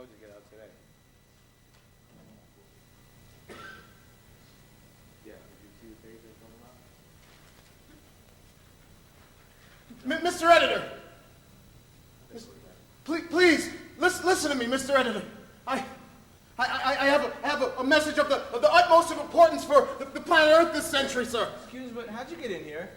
told you to get out today. Yeah, did you see the page I was talking about? Mr. Editor! Please, listen to me, Mr. Editor. I have a message of the utmost of importance for the planet Earth this century, sir. Excuse me, but how'd you get in here?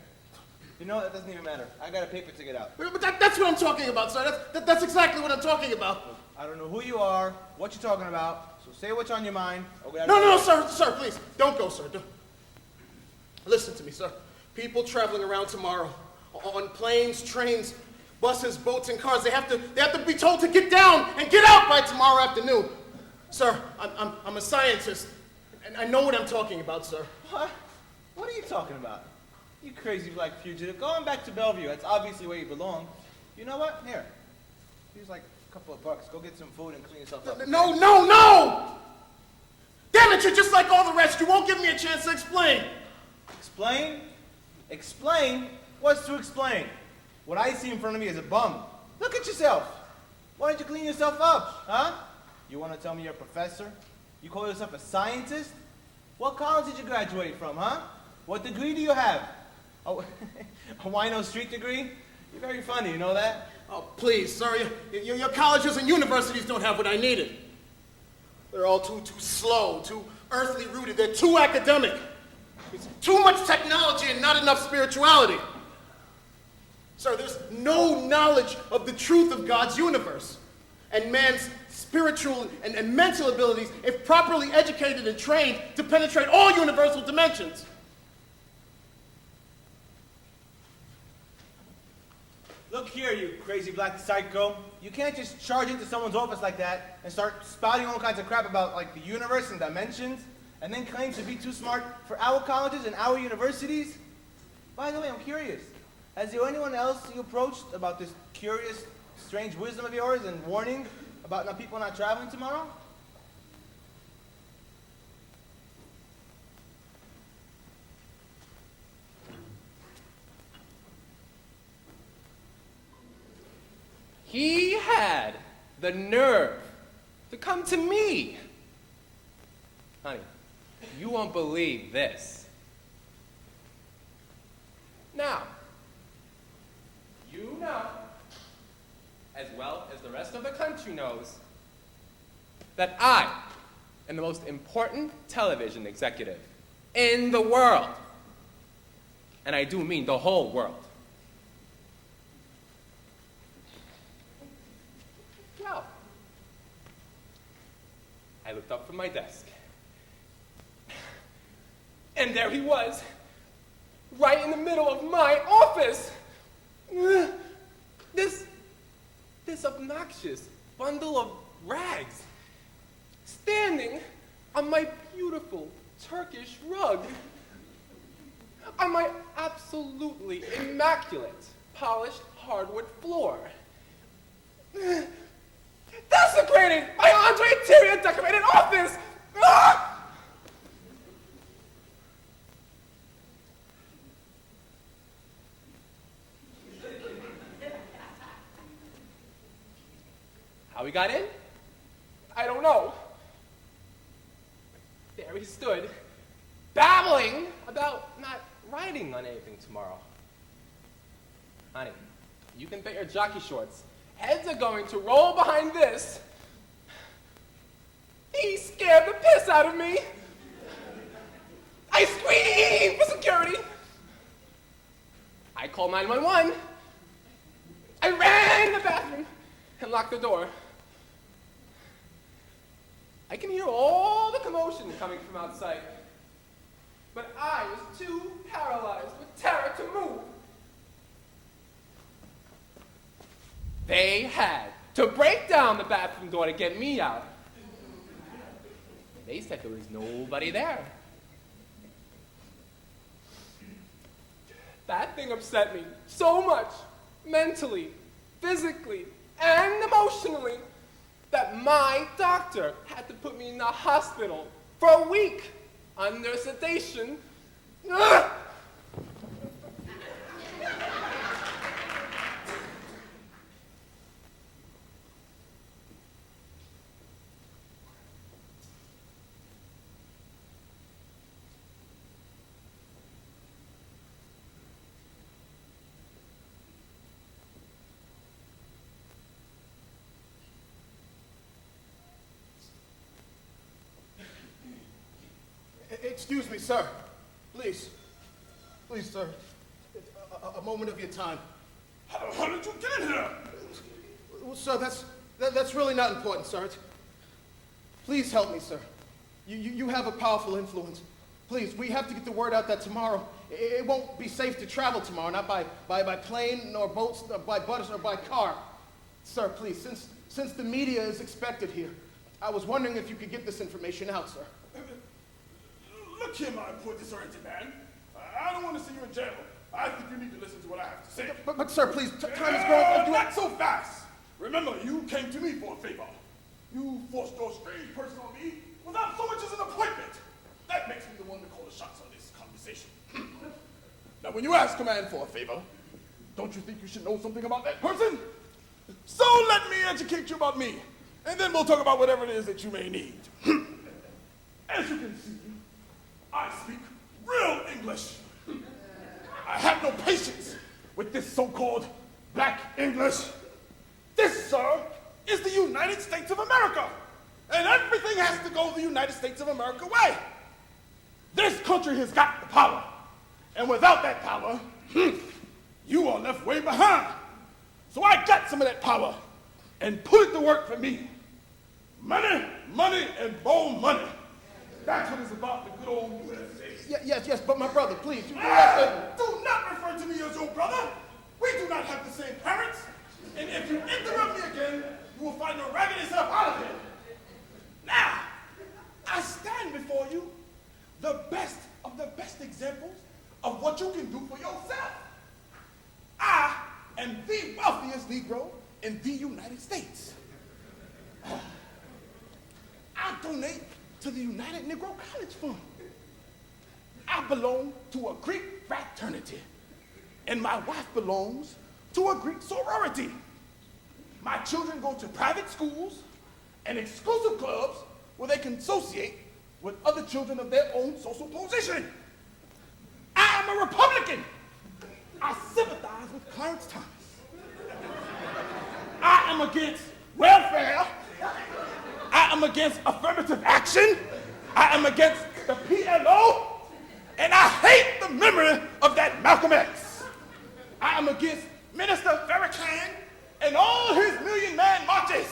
You know, that doesn't even matter. I got a paper to get out. But that's what I'm talking about, sir. That's exactly what I'm talking about. I don't know who you are, what you're talking about, so say what's on your mind. No, sir, please. Don't go, sir. Listen to me, sir. People traveling around tomorrow on planes, trains, buses, boats, and cars, they have to be told to get down and get out by tomorrow afternoon. Sir, I'm a scientist, and I know what I'm talking about, sir. What? What are you talking about? You crazy black fugitive. Go on back to Bellevue. That's obviously where you belong. You know what? Here. Here's like a couple of bucks. Go get some food and clean yourself up. No! Damn it, you're just like all the rest. You won't give me a chance to explain. Explain? Explain? What's to explain? What I see in front of me is a bum. Look at yourself. Why don't you clean yourself up, huh? You want to tell me you're a professor? You call yourself a scientist? What college did you graduate from, huh? What degree do you have? Oh, a Wino Street degree? You're very funny, you know that? Oh, please, sir. Your colleges and universities don't have what I needed. They're all too slow, too earthly rooted. They're too academic. It's too much technology and not enough spirituality. Sir, there's no knowledge of the truth of God's universe and man's spiritual and mental abilities, if properly educated and trained, to penetrate all universal dimensions. Look here, you crazy black psycho. You can't just charge into someone's office like that and start spouting all kinds of crap about like the universe and dimensions, and then claim to be too smart for our colleges and our universities. By the way, I'm curious. Has there anyone else you approached about this curious, strange wisdom of yours and warning about people not traveling tomorrow? He had the nerve to come to me. Honey, you won't believe this. Now, you know, as well as the rest of the country knows, that I am the most important television executive in the world. And I do mean the whole world. Well, I looked up from my desk. And there he was, right in the middle of my office. This obnoxious bundle of rags, standing on my beautiful Turkish rug, on my absolutely immaculate, polished hardwood floor. Desecrating my Andre Interior decorated office! Ah! How he got in? I don't know. There he stood, babbling about not riding on anything tomorrow. Honey, you can bet your jockey shorts. Heads are going to roll behind this. He scared the piss out of me. I screamed for security. I called 911. I ran to the bathroom and locked the door. I can hear all the commotion coming from outside, but I was too paralyzed with terror to move. They had to break down the bathroom door to get me out. They said there was nobody there. That thing upset me so much, mentally, physically, and emotionally, that my doctor had to put me in the hospital for a week under sedation. Ugh! excuse me, sir. Please. Please, sir. A moment of your time. How did you get in here? Well, sir, that's really not important, sir. Please help me, sir. You have a powerful influence. Please, we have to get the word out that tomorrow, it won't be safe to travel tomorrow, not by plane, nor boats, nor by bus, or by car. Sir, please, since the media is expected here, I was wondering if you could get this information out, sir. Look here, my poor disoriented man. I don't want to see you in jail. I think you need to listen to what I have to say. But sir, please, time is growing. Not so fast. Remember, you came to me for a favor. You forced your strange person on me without so much as an appointment. That makes me the one to call the shots on this conversation. Now, when you ask a man for a favor, don't you think you should know something about that person? So let me educate you about me, and then we'll talk about whatever it is that you may need. As you can see, I speak real English. I have no patience with this so-called black English. This, sir, is the United States of America, and everything has to go the United States of America way. This country has got the power, and without that power, you are left way behind. So I got some of that power and put it to work for me. Money, money, and more money. That's what it's about, the good old USA. Yes, but my brother, please. Do not refer to me as your brother. We do not have the same parents. And if you interrupt me again, you will find your raggedy self out of here. Now, I stand before you, the best of the best examples of what you can do for yourself. I am the wealthiest Negro in the United States. I donate to the United Negro College Fund. I belong to a Greek fraternity, and my wife belongs to a Greek sorority. My children go to private schools and exclusive clubs where they can associate with other children of their own social position. I am a Republican. I sympathize with Clarence Thomas. I am against welfare. I am against affirmative action. I am against the PLO. And I hate the memory of that Malcolm X. I am against Minister Farrakhan and all his million-man marches.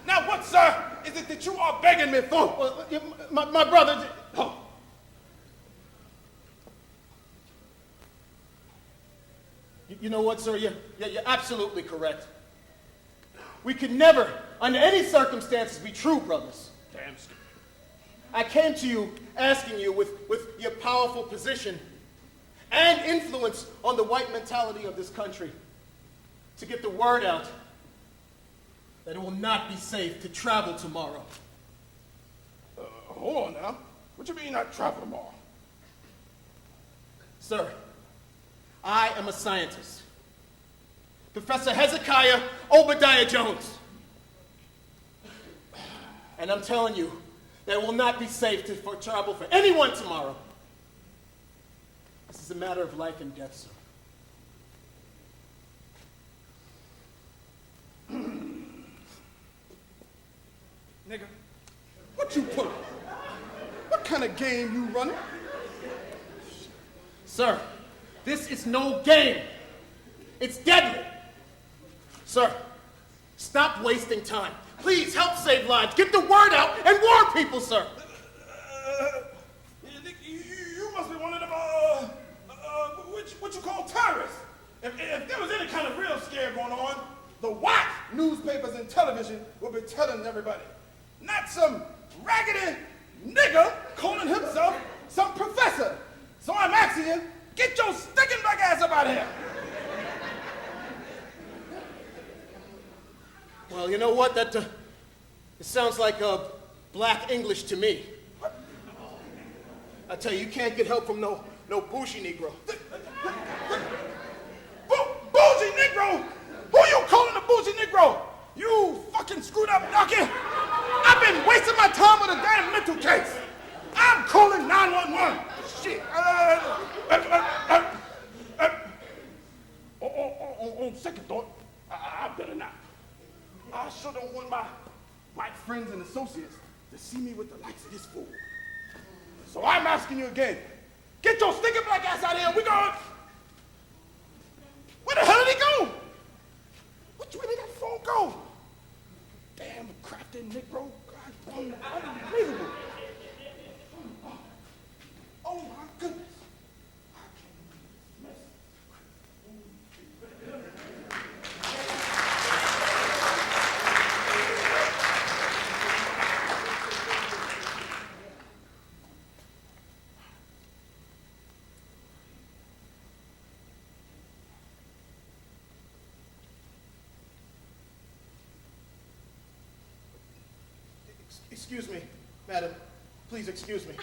Now what, sir, is it that you are begging me for? Well, my brother... Oh. You know what, sir? You're absolutely correct. We could never, under any circumstances, be true brothers. Damn stupid. I came to you asking you with your powerful position and influence on the white mentality of this country to get the word out that it will not be safe to travel tomorrow. Hold on now. What you mean not travel tomorrow? Sir, I am a scientist. Professor Hezekiah Obadiah Jones. And I'm telling you that it will not be safe for travel for anyone tomorrow. This is a matter of life and death, sir. Nigga, what you put? What kind of game you running? Sir, this is no game. It's deadly. Sir, stop wasting time. Please help save lives. Get the word out and warn people, sir. You must be one of them, what you call terrorists. If there was any kind of real scare going on, the white newspapers and television would be telling everybody. Not some raggedy nigger calling himself some professor. So I'm asking you, get your stinking black ass up out of here. Well, you know what? It sounds like black English to me. I tell you, you can't get help from no bougie Negro. Bougie Negro? Who you calling a bougie Negro? You fucking screwed up donkey. I've been wasting my time with a damn mental case. I'm calling 911. Shit. On second thought, I better not. I sure don't want my white friends and associates to see me with the likes of this fool. So I'm asking you again. Get your stinking black ass out of here and we going. Where the hell did he go? Where did that phone go? Damn, crafty Negro. God, unbelievable. Oh my goodness. Excuse me, madam. Please excuse me.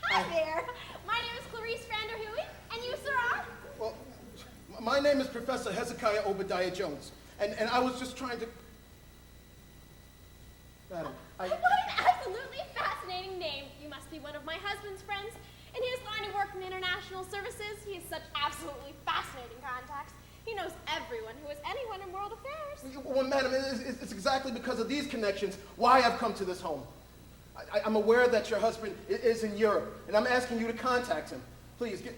Hi there. My name is Clarice Vanderhooy, and you, sir, are? Well, my name is Professor Hezekiah Obadiah Jones, and I was just trying to... Madam, What an absolutely fascinating name. You must be one of my husband's friends. In his line of work in international services, he has such absolutely fascinating contacts. He knows everyone who is anyone in world affairs. Well, madam, it's exactly because of these connections why I've come to this home. I'm aware that your husband is in Europe, and I'm asking you to contact him. Please, get...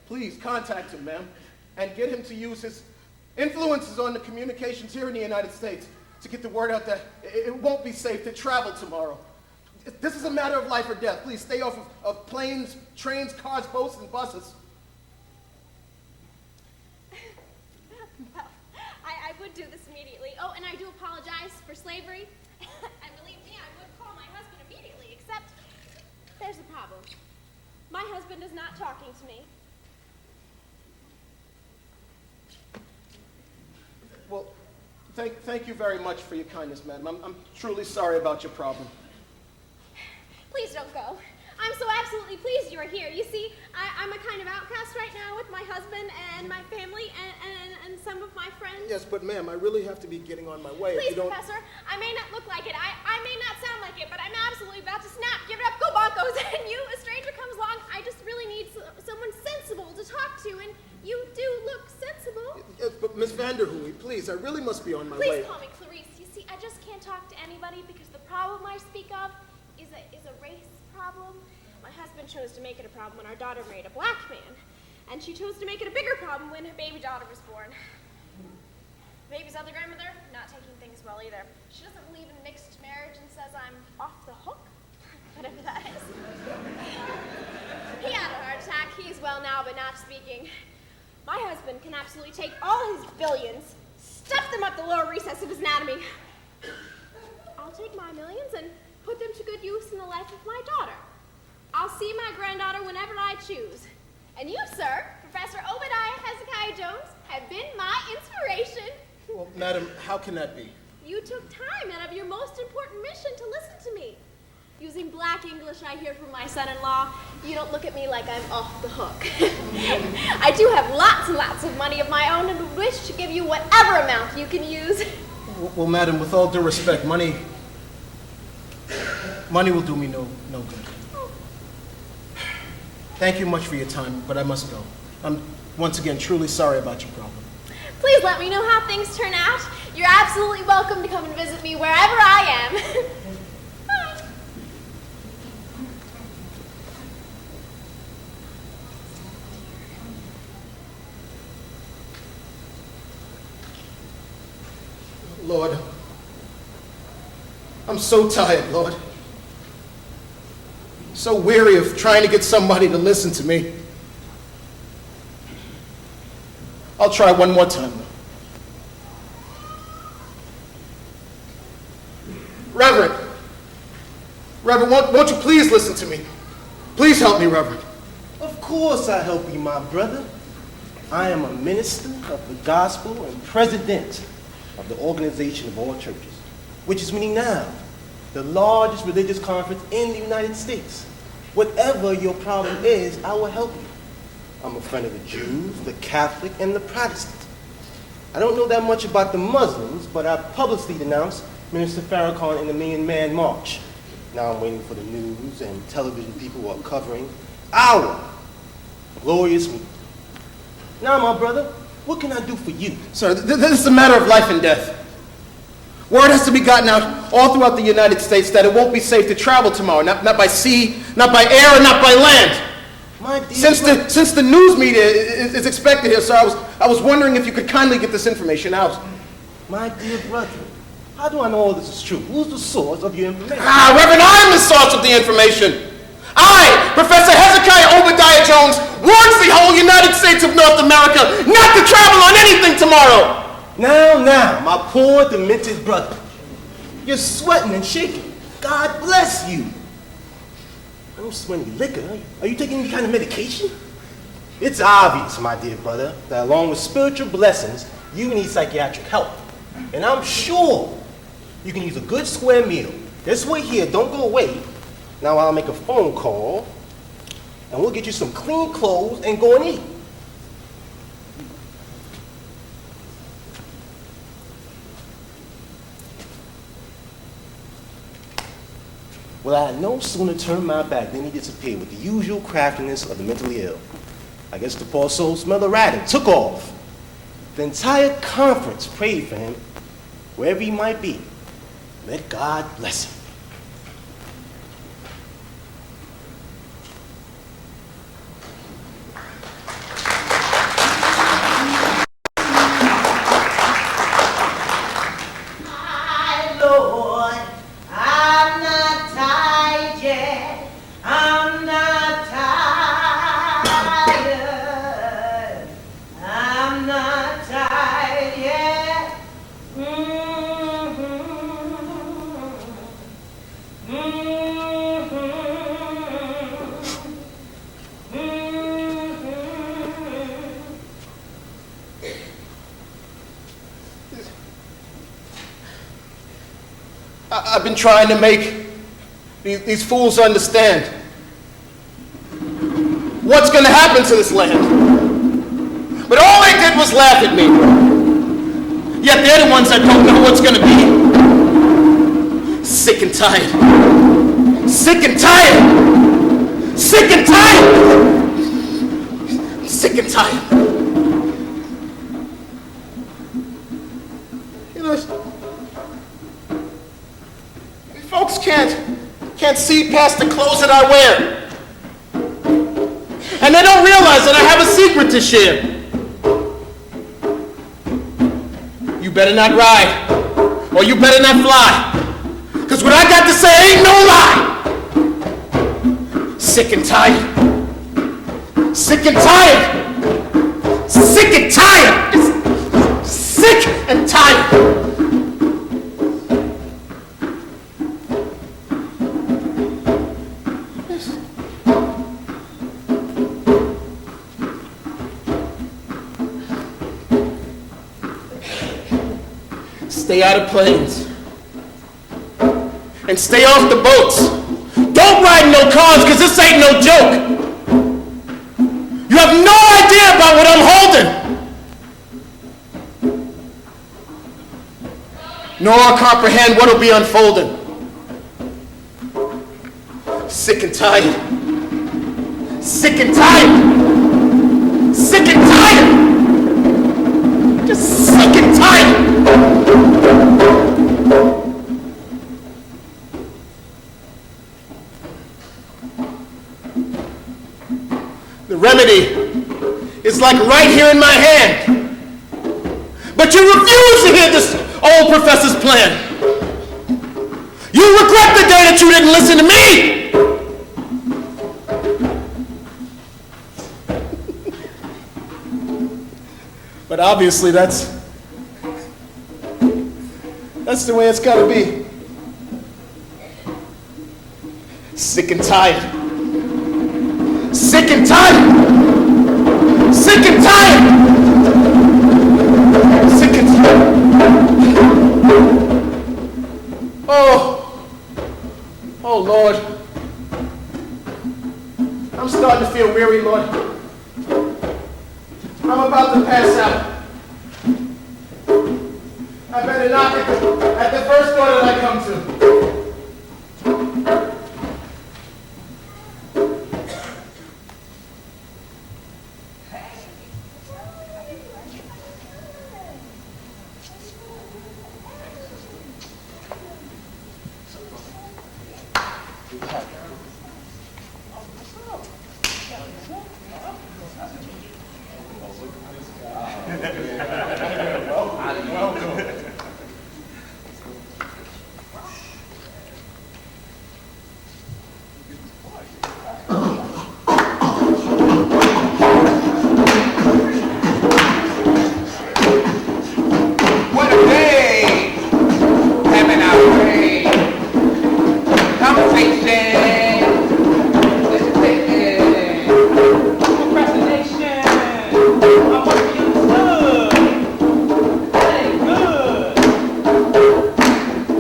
Please, contact him, ma'am, and get him to use his influences on the communications here in the United States to get the word out that it won't be safe to travel tomorrow. This is a matter of life or death. Please stay off of planes, trains, cars, boats, and buses. Well, I would do this immediately. Oh, and I do apologize for slavery. And believe me, I would call my husband immediately, except there's a problem. My husband is not talking to me. Well, thank you very much for your kindness, madam. I'm truly sorry about your problem. Please don't go. I'm so absolutely pleased you're here. You see, I'm a kind of outcast right now with my husband and my family and some of my friends. Yes, but ma'am, I really have to be getting on my way. Please, If you don't... Professor, I may not look like it. I may not sound like it, but I'm absolutely about to snap. Give it up, go Broncos. And you, a stranger comes along, I just really need someone sensible to talk to, and you do look sensible. Yes, but Miss Vanderhooy, please, I really must be on my way. Please call me Clarice. You see, I just can't talk to anybody because the problem I speak of is a race problem. My husband chose to make it a problem when our daughter married a black man, and she chose to make it a bigger problem when her baby daughter was born. Baby's other grandmother, not taking things well either. She doesn't believe in mixed marriage and says I'm off the hook, whatever that is. He had a heart attack. He's well now, but not speaking. My husband can absolutely take all his billions, stuff them up the lower recess of his anatomy. I'll take my millions and put them to good use in the life of my daughter. I'll see my granddaughter whenever I choose. And you, sir, Professor Obadiah Hezekiah Jones, have been my inspiration. Well, madam, how can that be? You took time out of your most important mission to listen to me. Using black English I hear from my son-in-law, you don't look at me like I'm off the hook. I do have lots and lots of money of my own and would wish to give you whatever amount you can use. Well, madam, with all due respect, money will do me no good. Thank you much for your time, but I must go. I'm once again truly sorry about your problem. Please let me know how things turn out. You're absolutely welcome to come and visit me wherever I am. Bye. Lord, I'm so tired, Lord. So weary of trying to get somebody to listen to me. I'll try one more time. Reverend, won't you please listen to me? Please help me, Reverend. Of course I help you, my brother. I am a minister of the gospel and president of the Organization of All Churches, which is meaning now the largest religious conference in the United States. Whatever your problem is, I will help you. I'm a friend of the Jews, the Catholic, and the Protestant. I don't know that much about the Muslims, but I publicly denounced Minister Farrakhan in the Million Man March. Now I'm waiting for the news and television people who are covering our glorious meeting. Now, my brother, what can I do for you? Sir, this is a matter of life and death. Word has to be gotten out all throughout the United States that it won't be safe to travel tomorrow, not by sea, not by air, and not by land. My dear Since the news media is expected here, sir, I was wondering if you could kindly get this information out. My dear brother, how do I know all this is true? Who's the source of your information? Reverend, I am the source of the information. I, Professor Hezekiah Obadiah Jones, warns the whole United States of North America not to travel on anything tomorrow. Now, my poor demented brother. You're sweating and shaking. God bless you. I don't smell any liquor. Are you taking any kind of medication? It's obvious, my dear brother, that along with spiritual blessings, you need psychiatric help. And I'm sure you can use a good square meal. Just wait here, don't go away. Now I'll make a phone call, and we'll get you some clean clothes and go and eat. Well, I had no sooner turned my back than he disappeared with the usual craftiness of the mentally ill. I guess the poor soul smelled a rat and took off. The entire conference prayed for him, wherever he might be. Let God bless him. I've been trying to make these fools understand what's going to happen to this land. But all they did was laugh at me. Yet they're the ones that don't know what's going to be. Sick and tired. Sick and tired. Sick and tired. Sick and tired. You know, folks can't see past the clothes that I wear. And they don't realize that I have a secret to share. You better not ride, or you better not fly. Because what I got to say ain't no lie. Sick and tired. Sick and tired. Sick and tired. Sick and tired. Stay out of planes. And stay off the boats. Don't ride in no cars, because this ain't no joke. You have no idea about what I'm holding. Nor comprehend what'll be unfolding. Sick and tired. Sick and tired. Sick and tired. Just sick and tired. The remedy is like right here in my hand. But you refuse to hear this old professor's plan. You regret the day that you didn't listen to me. But obviously that's the way it's got to be. Sick and tired. Sick and tired. Sick and tired. Sick and tired. Oh Lord. I'm starting to feel weary, Lord. I'm about to pass out. I better knock at the first door that I come to. What a day! Having our way. Conversation. Procrastination. I want to be understood. That ain't good.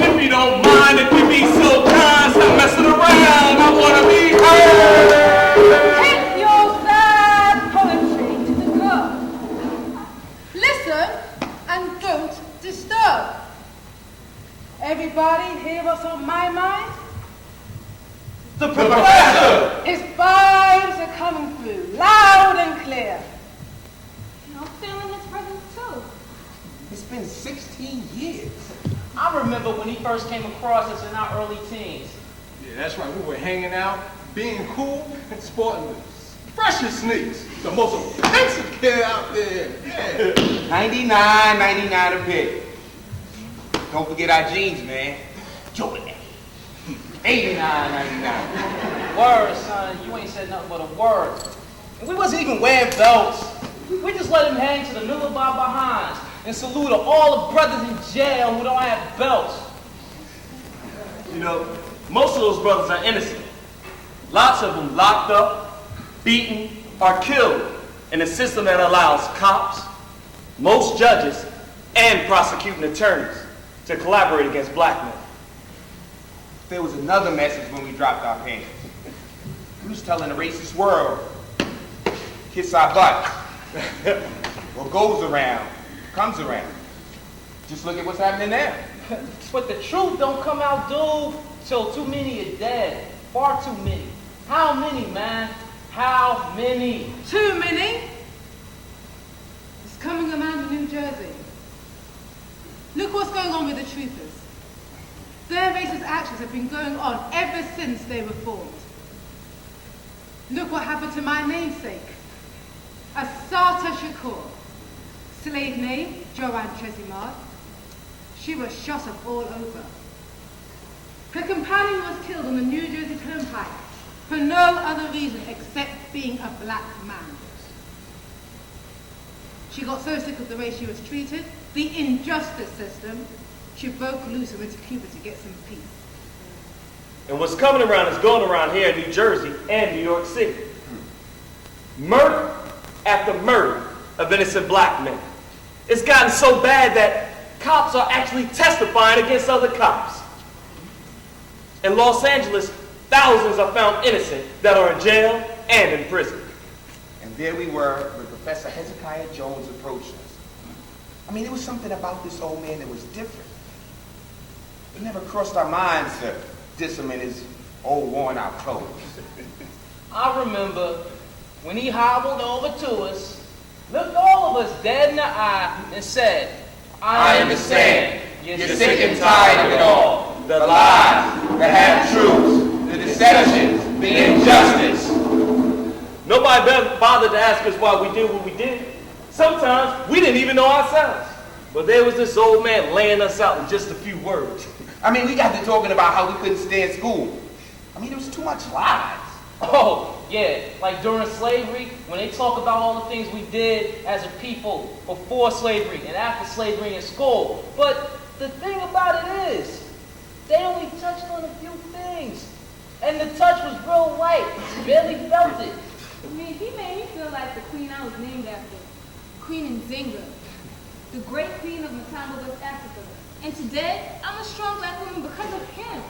If you don't mind, if you be so kind, stop messing around. I want to be heard. Take your sad poetry to the curb. Listen and don't disturb. Everybody hear what's on my mind? The professor! His vibes are coming through, loud and clear. I'm feeling his presence too. It's been 16 years. I remember when he first came across us in our early teens. Yeah, that's right. We were hanging out, being cool, and sporting the freshest sneaks. The most offensive kid out there. Yeah. 99 a pair. Don't forget our jeans, man. Jordan. 89.99. Word, son, you ain't said nothing but a word. And we wasn't even wearing belts. We just let him hang to the middle of our behinds and salute all the brothers in jail who don't have belts. You know, most of those brothers are innocent. Lots of them locked up, beaten, or killed in a system that allows cops, most judges, and prosecuting attorneys to collaborate against black men. There was another message when we dropped our pants. We was telling the racist world, kiss our butts. What goes around, comes around. Just look at what's happening now. But the truth don't come out, dude, till too many are dead. Far too many. How many, man? How many? Too many? It's coming around New Jersey. Look what's going on with the troopers. Their racist actions have been going on ever since they were formed. Look what happened to my namesake, Asata Shakur. Slave name, Joanne Tresimard. She was shot up all over. Her companion was killed on the New Jersey Turnpike for no other reason except being a black man. She got so sick of the way she was treated, the injustice system, she broke loose and went to Cuba to get some peace. And what's coming around is going around here in New Jersey and New York City. Murder after murder of innocent black men. It's gotten so bad that cops are actually testifying against other cops. In Los Angeles, thousands are found innocent that are in jail and in prison. And there we were when Professor Hezekiah Jones approached us. I mean, there was something about this old man that was different. It never crossed our minds to diss him in his old worn-out clothes. I remember when he hobbled over to us, looked all of us dead in the eye, and said, I understand. You're sick and tired of it all. The lies, the half-truths, the deceptions, the injustice. Nobody bothered to ask us why we did what we did. Sometimes we didn't even know ourselves. But there was this old man laying us out in just a few words. I mean, we got to talking about how we couldn't stand school. I mean, there was too much lies. oh, yeah, like during slavery, when they talk about all the things we did as a people before slavery and after slavery in school. But the thing about it is, they only touched on a few things. And the touch was real light. Barely felt it. I mean, he made me feel like the queen I was named after. Queen Nzinga, the great queen of Matamba, West Africa. And today, I'm a strong black woman because of him.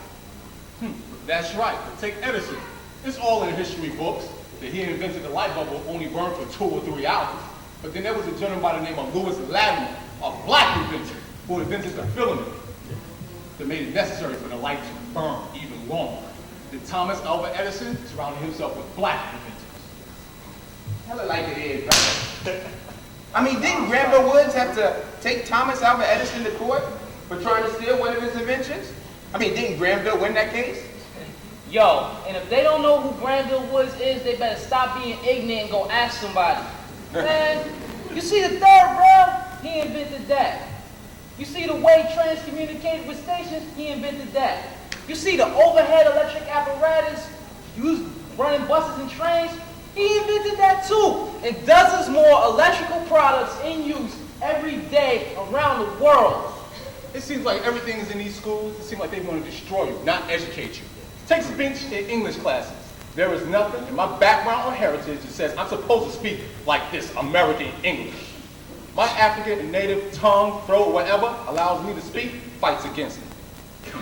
That's right. Take Edison. It's all in the history books that he invented the light bulb will only burn for 2 or 3 hours. But then there was a gentleman by the name of Louis Latimer, a black inventor, who invented the filament that made it necessary for the light to burn even longer. Then Thomas Alva Edison surrounded himself with black inventors. Hella like it is, brother. I mean, didn't Granville Woods have to take Thomas Alva Edison to court for trying to steal one of his inventions? I mean, didn't Granville win that case? Yo, and if they don't know who Granville Woods is, they better stop being ignorant and go ask somebody. Man, you see the third rail? He invented that. You see the way trains communicated with stations? He invented that. You see the overhead electric apparatus used running buses and trains? He invented that too. And dozens more electrical products in use every day around the world. It seems like everything is in these schools. It seems like they want to destroy you, not educate you. Take speech in English classes. There is nothing in my background or heritage that says I'm supposed to speak like this American English. My African and native tongue, throat, whatever, allows me to speak, fights against it.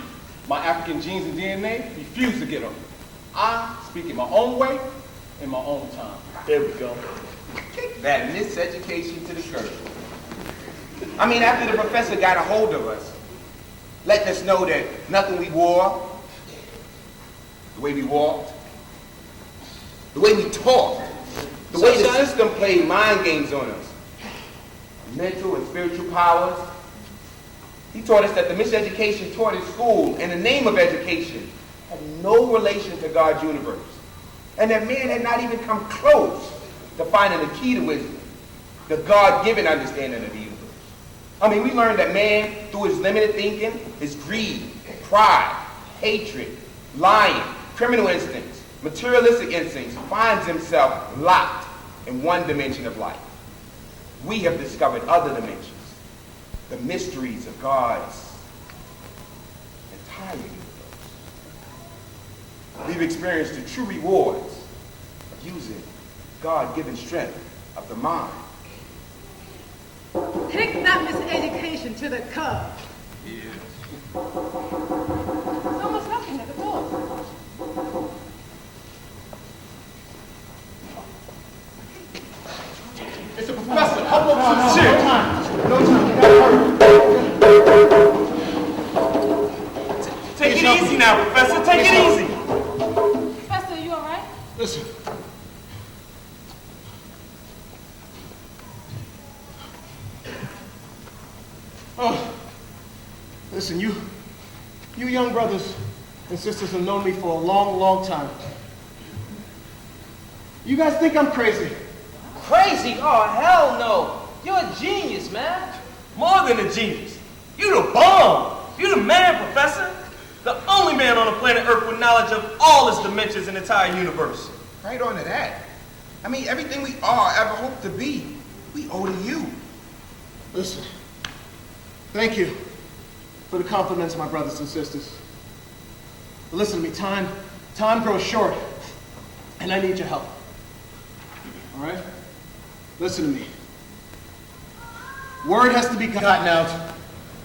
My African genes and DNA refuse to get them. I speak in my own way, in my own time. There we go. Kick that miseducation to the curb. I mean, after the professor got a hold of us, letting us know that nothing we wore, the way we walked, the way we talked, the way the system played mind games on us, mental and spiritual powers. He taught us that the miseducation taught at school in the name of education had no relation to God's universe, and that man had not even come close to finding the key to wisdom, the God-given understanding of the universe. I mean, we learned that man, through his limited thinking, his greed, pride, hatred, lying, criminal instincts, materialistic instincts, finds himself locked in one dimension of life. We have discovered other dimensions, the mysteries of God's entire universe. We've experienced the true rewards of using God-given strength of the mind. Take that miseducation to the curb. Yeah. Someone's knocking at the door. It's a professor. Help up to the chair. No time. You gotta hurry. Take it easy now, Professor. Take it easy. Professor, you all right? Listen. Oh, listen, you young brothers and sisters have known me for a long, long time. You guys think I'm crazy. Crazy? Oh, hell no. You're a genius, man. More than a genius. You the bomb. You the man, Professor. The only man on the planet Earth with knowledge of all its dimensions in the entire universe. Right on to that. I mean, everything we are, ever hope to be, we owe to you. Listen, thank you for the compliments, my brothers and sisters. But listen to me, time grows short, and I need your help. All right? Listen to me. Word has to be gotten out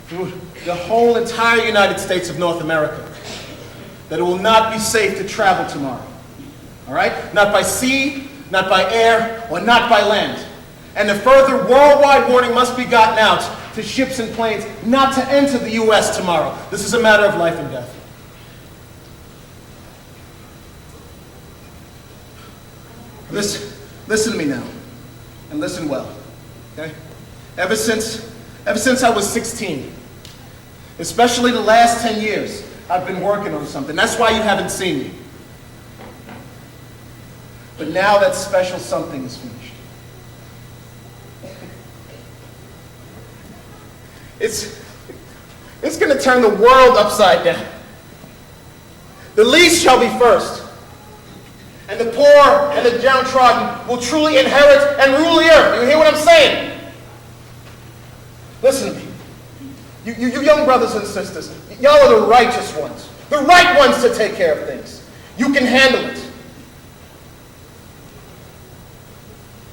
through the whole entire United States of North America that it will not be safe to travel tomorrow. All right? Not by sea, not by air, or not by land. And the further worldwide warning must be gotten out to ships and planes not to enter the U.S. tomorrow. This is a matter of life and death. Listen to me now, and listen well, okay? Ever since I was 16, especially the last 10 years, I've been working on something. That's why you haven't seen me. But now that special something is finished. It's going to turn the world upside down. The least shall be first. And the poor and the downtrodden will truly inherit and rule the earth. You hear what I'm saying? Listen to me. You young brothers and sisters, y'all are the righteous ones. The right ones to take care of things. You can handle it.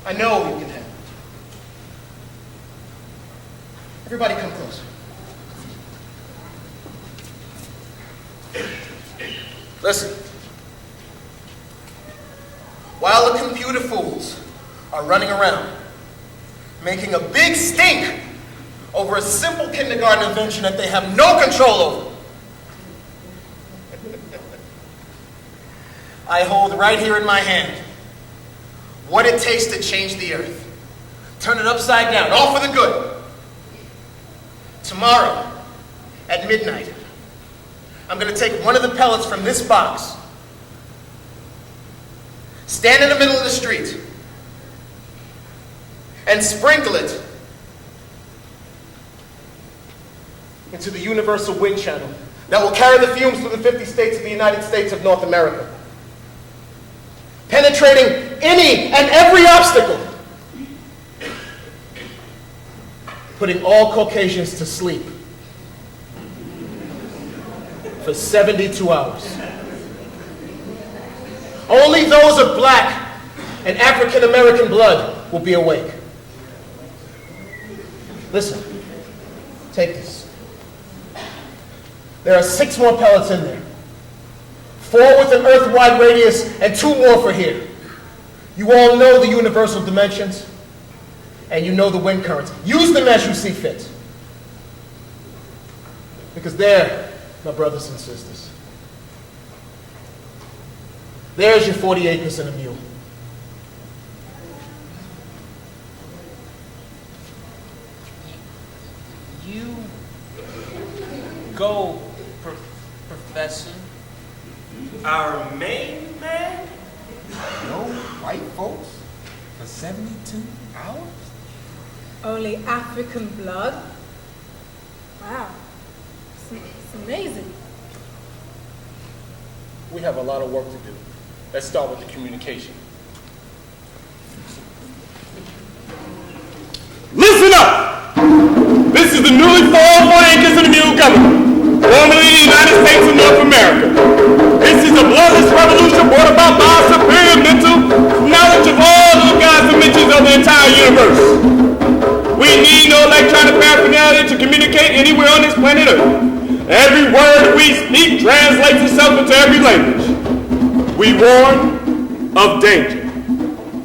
I know you can handle it. Everybody come closer. Listen. While the computer fools are running around, making a big stink over a simple kindergarten invention that they have no control over, I hold right here in my hand what it takes to change the earth. Turn it upside down, all for the good. Tomorrow, at midnight, I'm going to take one of the pellets from this box stand in the middle of the street and sprinkle it into the universal wind channel that will carry the fumes through the 50 states of the United States of North America, penetrating any and every obstacle, putting all Caucasians to sleep for 72 hours. Only those of black and African American blood will be awake. Listen, take this. There are 6 more pellets in there. 4 with an earth-wide radius and 2 more for here. You all know the universal dimensions, and you know the wind currents. Use them as you see fit. Because there, my brothers and sisters, there's your 40 acres and a mule. You go, Professor. Our main man? No white folks for 72 hours? Only African blood? Wow. It's amazing. We have a lot of work to do. Let's start with the communication. Listen up! This is the newly formed 4 acres and a mule government, formerly the United States of North America. This is a bloodless revolution brought about by our superior mental knowledge of all the gods dimensions of the entire universe. We need no electronic paraphernalia to communicate anywhere on this planet Earth. Every word we speak translates itself into every language. We warn of danger.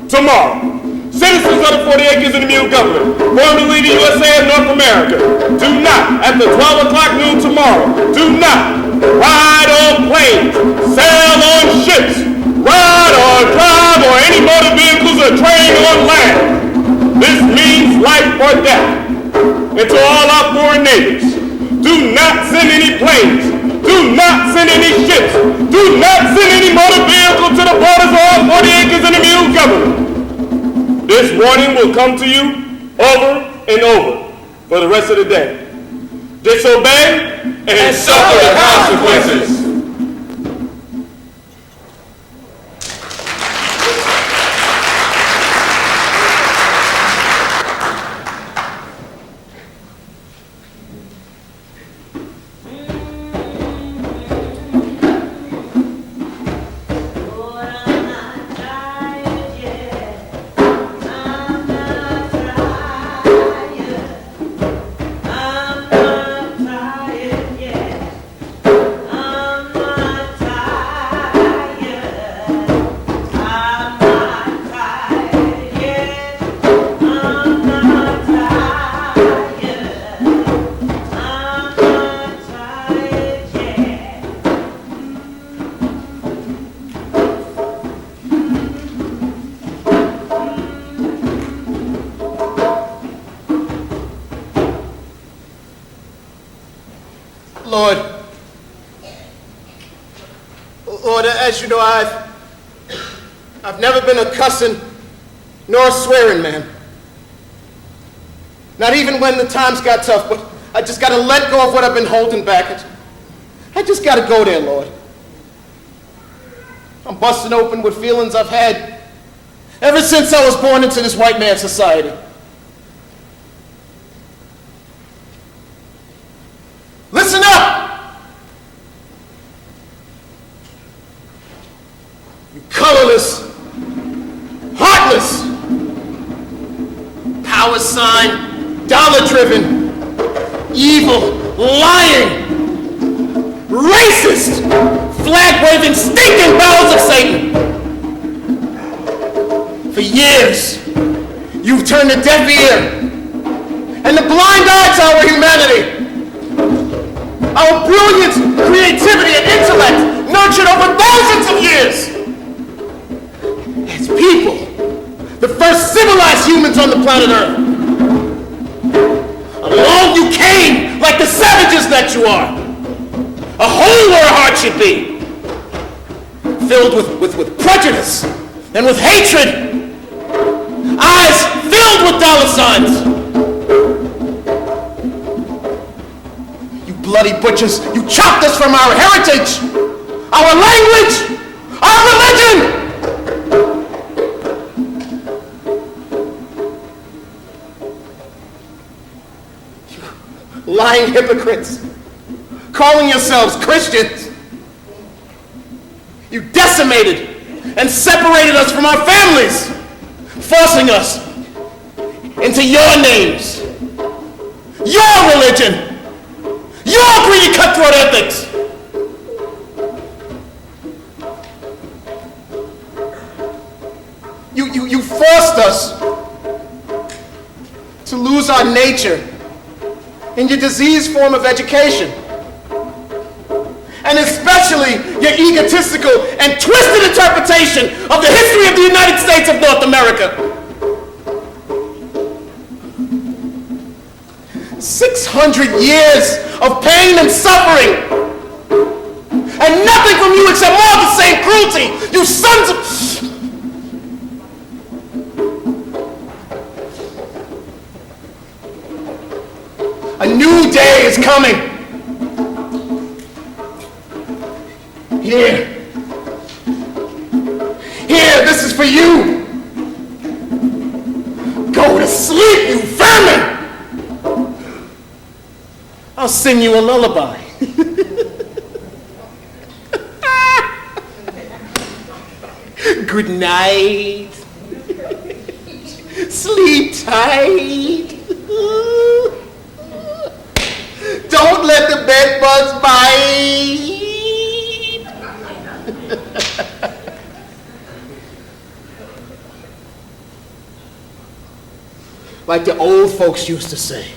Tomorrow, citizens of the 40 acres and the mule government, formerly the USA of North America, do not, at the 12 o'clock noon tomorrow, do not ride on planes, sail on ships, ride or drive or any motor vehicles or train on land. This means life or death. And to all our foreign neighbors, do not send any planes, do not send any ships, do not send any motor vehicle to the borders of our 40 acres and the mule government. This warning will come to you over and over for the rest of the day. Disobey and suffer the consequences. Lord, as you know, I've never been a cussing nor a swearing man. Not even when the times got tough, but I just got to let go of what I've been holding back. I just got to go there, Lord. I'm busting open with feelings I've had ever since I was born into this white man society. Listen up! You colorless, heartless, power sign, dollar-driven, evil, lying, racist, flag-waving, stinking bowels of Satan. For years, you've turned a deaf ear and the blind eye to our humanity. Our brilliance, creativity, and intellect nurtured over thousands of years. As people, the first civilized humans on the planet Earth. Along you came like the savages that you are. A hole where a heart should be. Filled with prejudice, and with hatred, eyes filled with dollar signs. You bloody butchers, you chopped us from our heritage, our language, our religion. You lying hypocrites, calling yourselves Christians. You decimated and separated us from our families, forcing us into your names, your religion, your greedy cutthroat ethics. You forced us to lose our nature in your diseased form of education, and especially your egotistical and twisted interpretation of the history of the United States of North America. 600 years of pain and suffering, and nothing from you except more of the same cruelty, you sons of... A new day is coming. Here. Here, this is for you. Go to sleep, you vermin! I'll sing you a lullaby. Good night. Sleep tight. Don't let the bed bugs bite. Like the old folks used to say,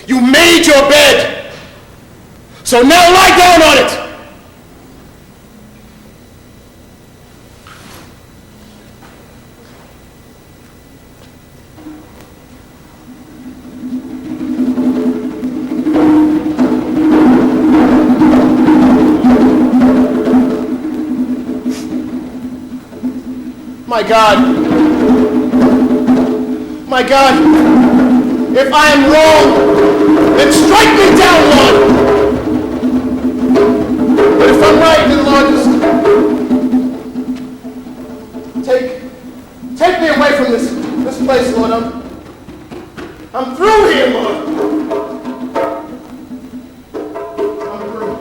you made your bed, so now lie down on it. My God, if I am wrong, then strike me down, Lord. But if I'm right, then Lord, just take me away from this place, Lord. I'm through here, Lord. I'm through.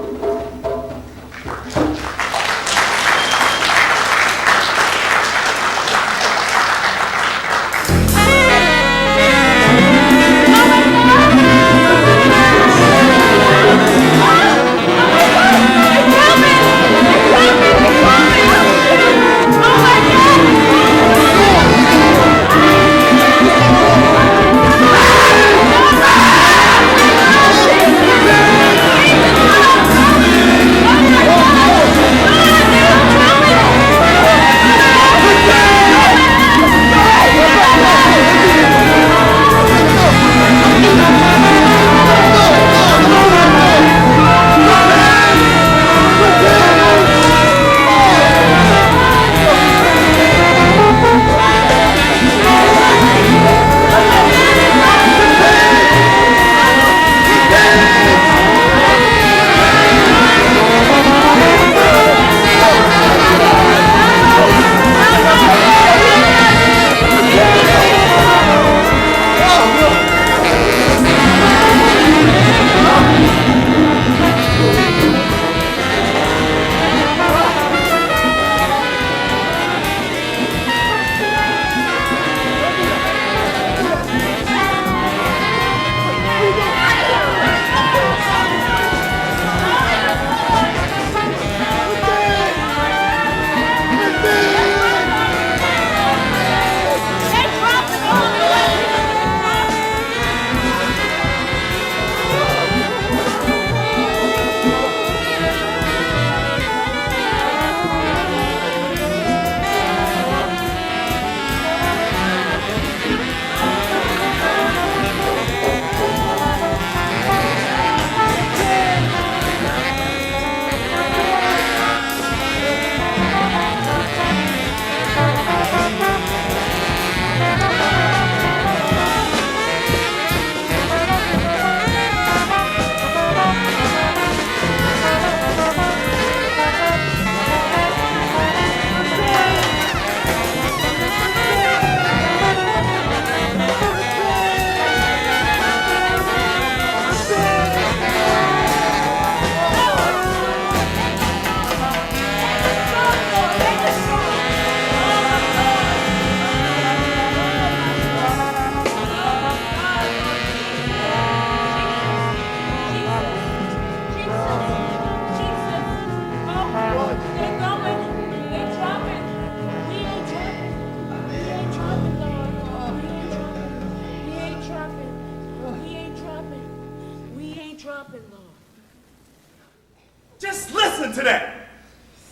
to that?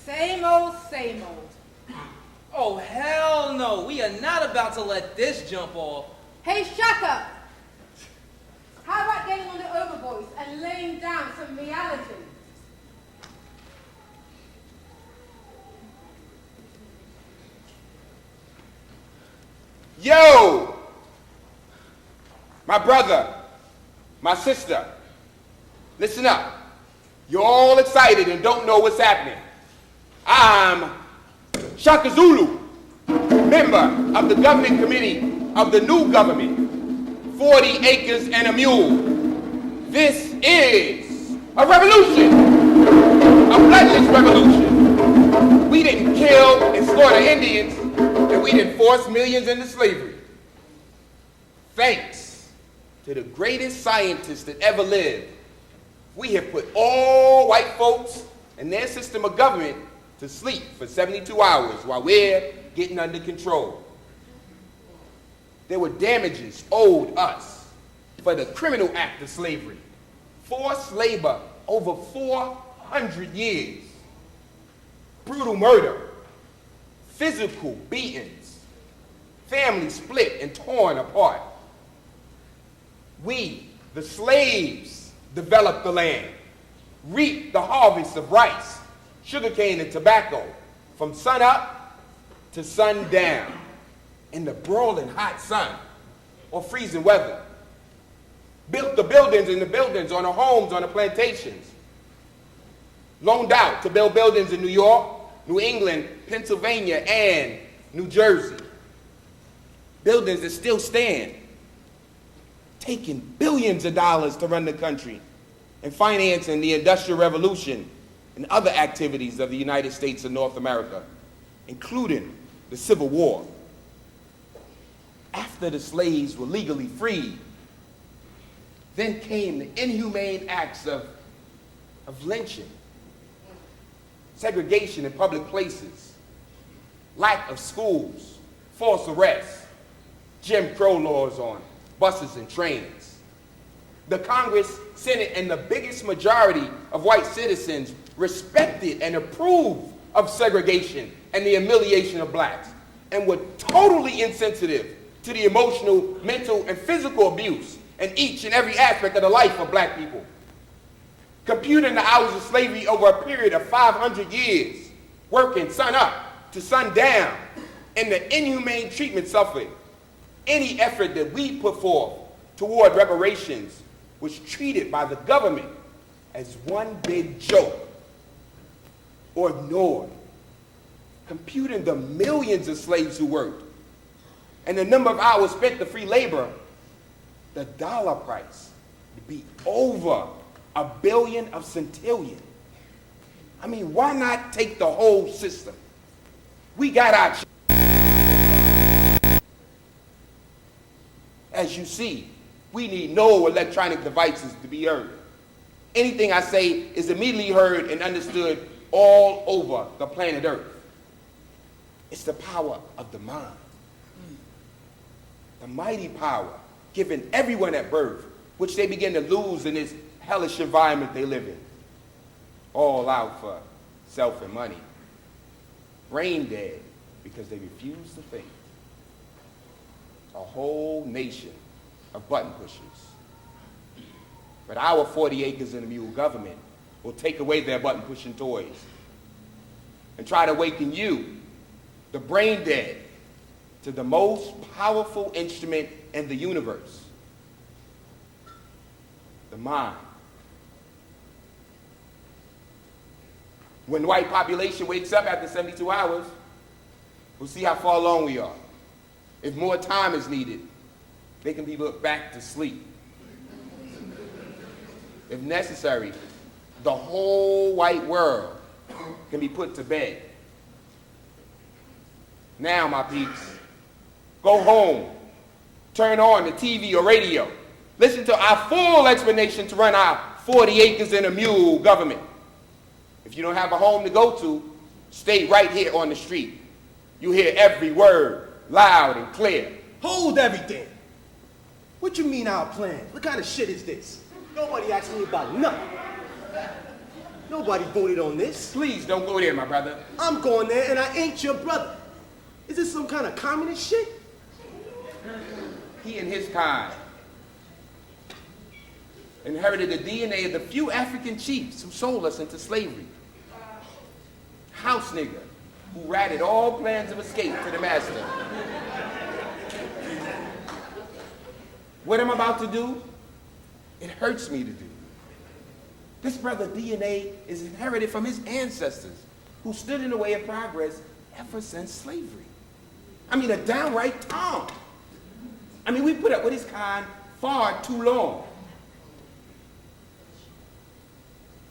Same old, same old. Oh, hell no. We are not about to let this jump off. Hey, Shaka! How about getting on the overvoice and laying down some reality? Yo! My brother, my sister, listen up. You're all excited and don't know what's happening. I'm Shaka Zulu, member of the governing committee of the new government, 40 acres and a mule. This is a revolution, a bloodless revolution. We didn't kill and slaughter Indians, and we didn't force millions into slavery. Thanks to the greatest scientists that ever lived, we have put all white folks and their system of government to sleep for 72 hours while we're getting under control. There were damages owed us for the criminal act of slavery, forced labor over 400 years, brutal murder, physical beatings, families split and torn apart. We, the slaves, developed the land, reaped the harvest of rice, sugarcane, and tobacco from sun up to sundown in the broiling hot sun or freezing weather. Built the buildings in the buildings on the homes on the plantations. Loaned out to build buildings in New York, New England, Pennsylvania, and New Jersey. Buildings that still stand. Taking billions of dollars to run the country and financing the Industrial Revolution and other activities of the United States of North America, including the Civil War. After the slaves were legally freed, then came the inhumane acts of lynching, segregation in public places, lack of schools, false arrests, Jim Crow laws on buses and trains. The Congress, Senate, and the biggest majority of white citizens respected and approved of segregation and the humiliation of blacks, and were totally insensitive to the emotional, mental, and physical abuse in each and every aspect of the life of black people. Computing the hours of slavery over a period of 500 years, working sun up to sundown, and the inhumane treatment suffered, any effort that we put forth toward reparations was treated by the government as one big joke or ignored. Computing the millions of slaves who worked and the number of hours spent to free labor, the dollar price would be over $1 billion of centillion. I mean, why not take the whole system? We got our As you see, we need no electronic devices to be heard. Anything I say is immediately heard and understood all over the planet Earth. It's the power of the mind. The mighty power given everyone at birth, which they begin to lose in this hellish environment they live in. All out for self and money. Brain dead because they refuse to think. A whole nation of button pushers. But our 40 acres and a mule government will take away their button pushing toys and try to awaken you, the brain dead, to the most powerful instrument in the universe, the mind. When the white population wakes up after 72 hours, we'll see how far along we are. If more time is needed, they can be put back to sleep. If necessary, the whole white world can be put to bed. Now, my peeps, go home, turn on the TV or radio, listen to our full explanation to run our 40 acres and a mule government. If you don't have a home to go to, stay right here on the street. You hear every word loud and clear. Hold everything. What you mean our plan? What kind of shit is this? Nobody asked me about nothing. Nobody voted on this. Please don't go there, my brother. I'm going there and I ain't your brother. Is this some kind of communist shit? He and his kind inherited the DNA of the few African chiefs who sold us into slavery. House nigger who ratted all plans of escape to the master. What I'm about to do, it hurts me to do. This brother DNA is inherited from his ancestors who stood in the way of progress ever since slavery. I mean, a downright Tom. I mean, we put up with his kind far too long.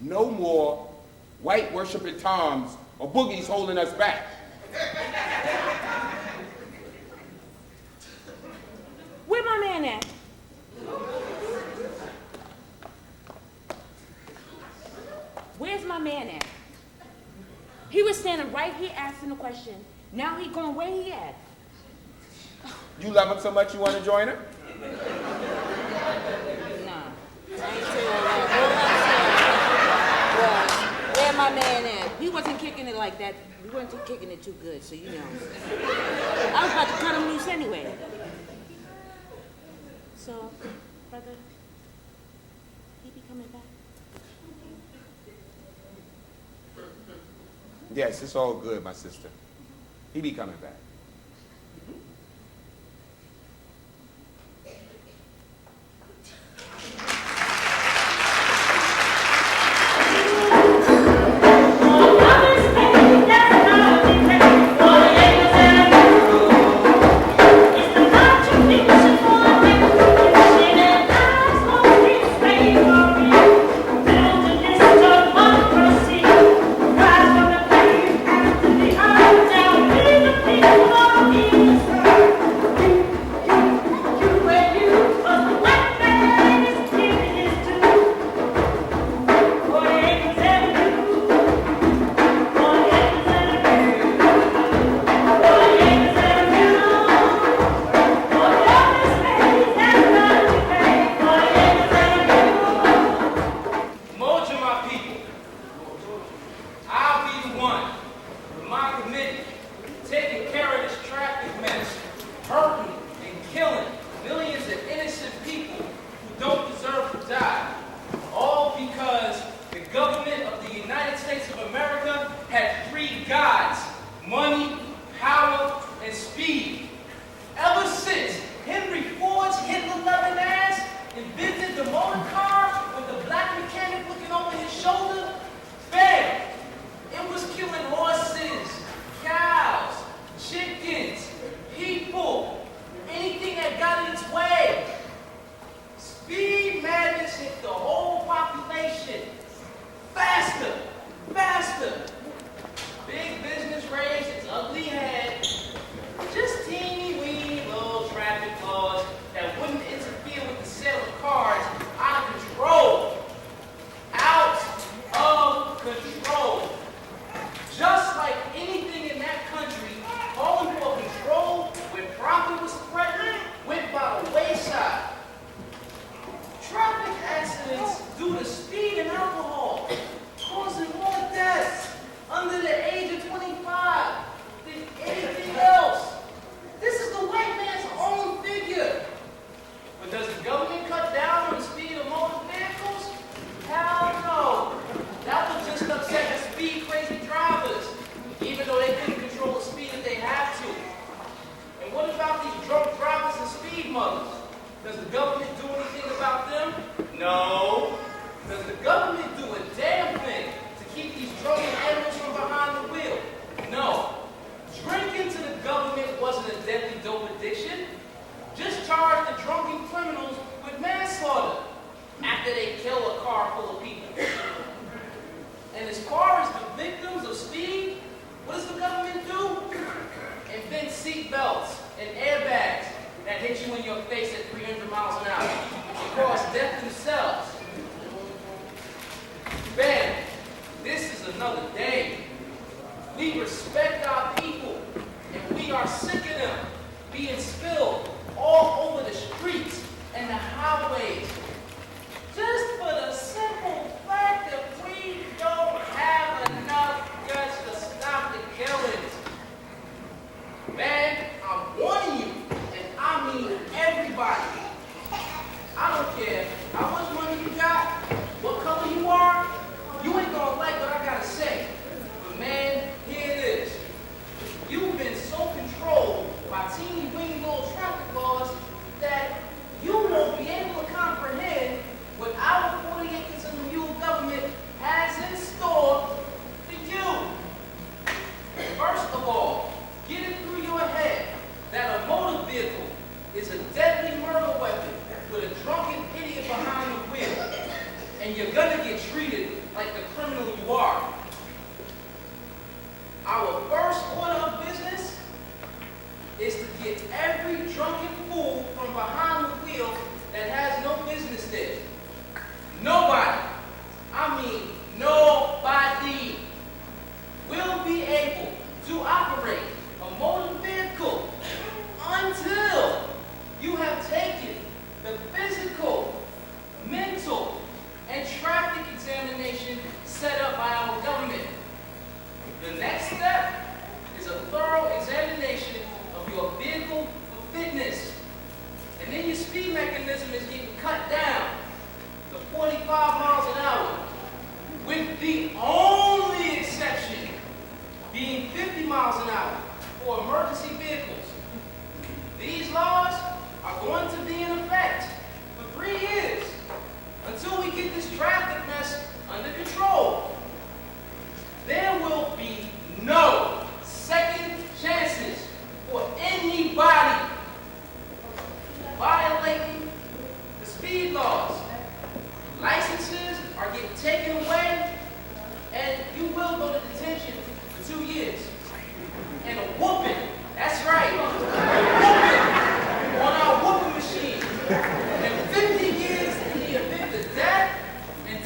No more white worshiping Toms or boogies holding us back. Where my man at? Where's my man at? He was standing right here asking the question. Now he going where he at? You love him so much you want to join her? Nah, I ain't saying that. Well, where my man at? He wasn't kicking it like that. He wasn't kicking it too good, so you know. I was about to cut him loose anyway. So, brother, he be coming back? Yes, it's all good, my sister. He be coming back. Just for the simple fact that we don't little trumpet laws that you won't be able to comprehend what our 40 acres of the mule government has in store for you. First of all, get it through your head that a motor vehicle is a deadly murder weapon with a drunken idiot behind the wheel. And you're gonna get treated like the criminal you are. Our first order of business is to get every drunken fool from behind the wheel that has no business there. Nobody, I mean nobody, will be able to operate a motor vehicle until you have taken the physical, mental, and traffic examination set up by our government. The next step is a thorough examination of your vehicle for fitness. And then your speed mechanism is getting cut down to 45 miles an hour, with the only exception being 50 miles an hour for emergency vehicles. These laws are going to be in effect for 3 years until we get this traffic mess under control. There will be no second chances for anybody violating the speed laws. Licenses are getting taken away, and you will go to detention for 2 years. And a whooping, that's right, a whooping on our whooping machine. And 50 years in the event of death, and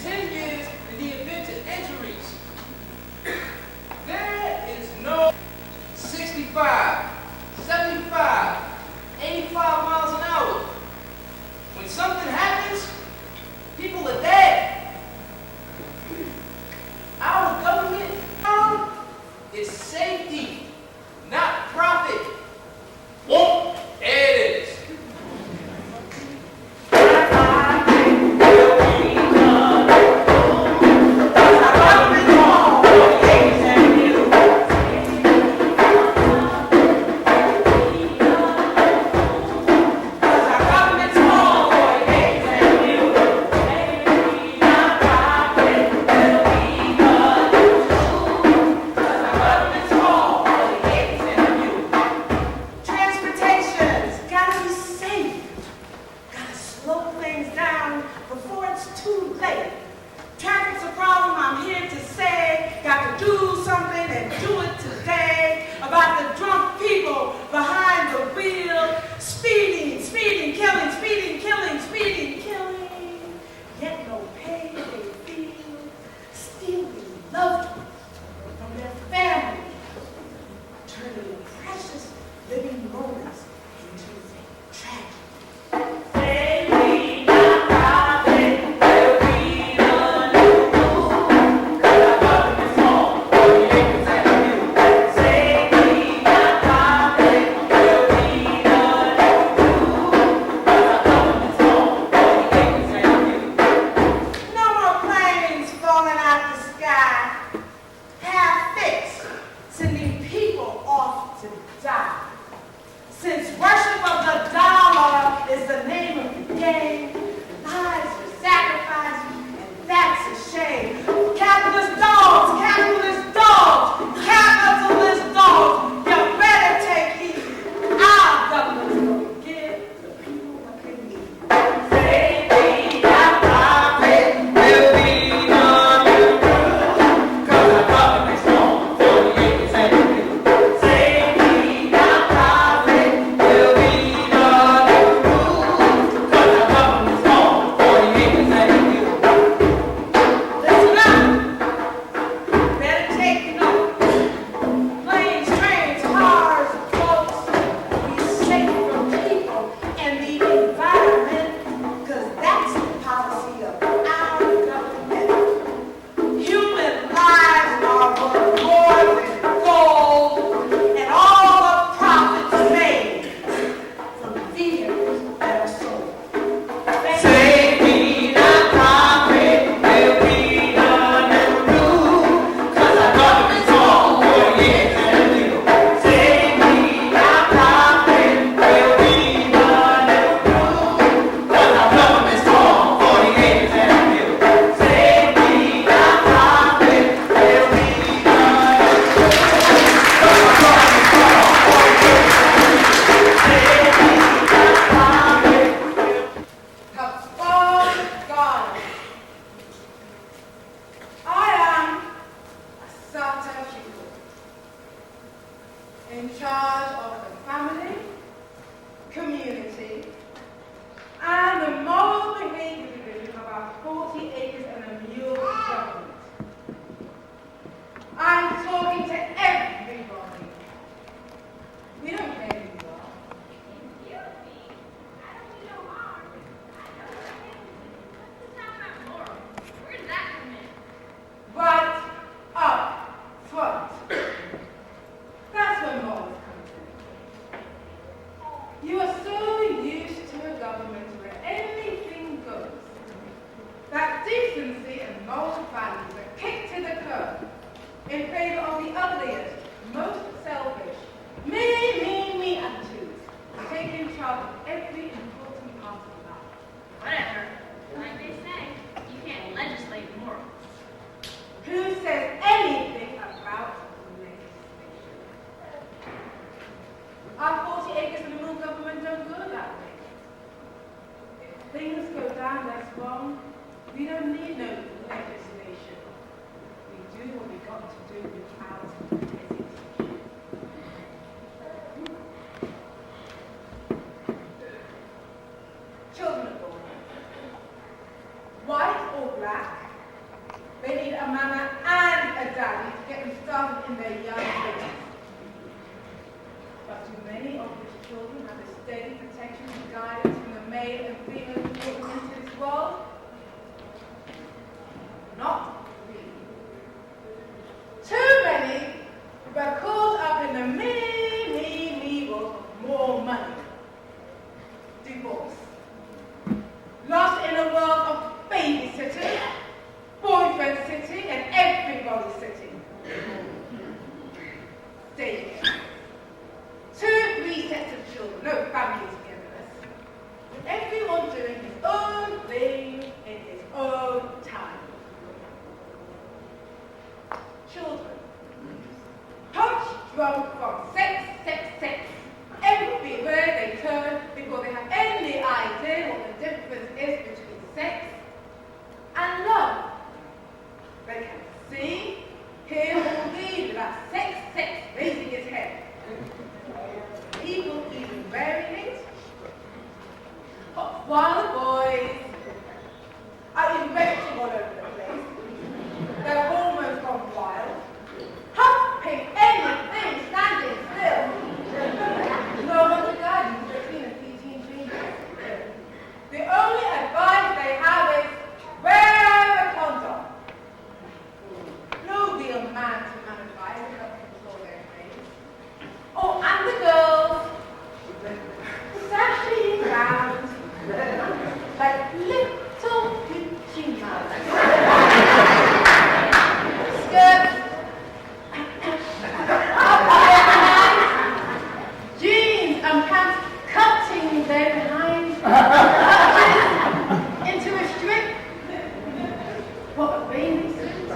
charge of every important part of life. Whatever. Like they say, you can't legislate morals. Who says anything about legislation? Our 40 acres of the rural government don't go that way. If things go down that's wrong, we don't need no legislation. We do what we got to do without hesitation. Children are born. White or black, they need a mama and a daddy to get them started in their young ages. But do many of these children have the steady protection and guidance from the male and female who brought them into this world? Not really. Too many were caught up in the me world of more money. Divorce. Lost in a world of babysitting, boyfriend sitting, and everybody sitting. Dating. 2-3 sets of children, no family togetherness. With everyone doing his own thing in his own time. Children. Punch drunk from sex. Everywhere they turn before they have any idea what the difference is between sex and love. They can see, hear, or read without sex raising its head. People even variate. But wild boys are inventing all over the place. Their hormones gone wild. Humping anything standing still. No one to guide you between the teen changes. The only advice they have is wear a condom. No real man-to-man advice to help control their face. Oh, and the girls, sashaying around like little Gucci mothers. Skirts jeans and pants cutting their behinds into a strip. What a baby suit.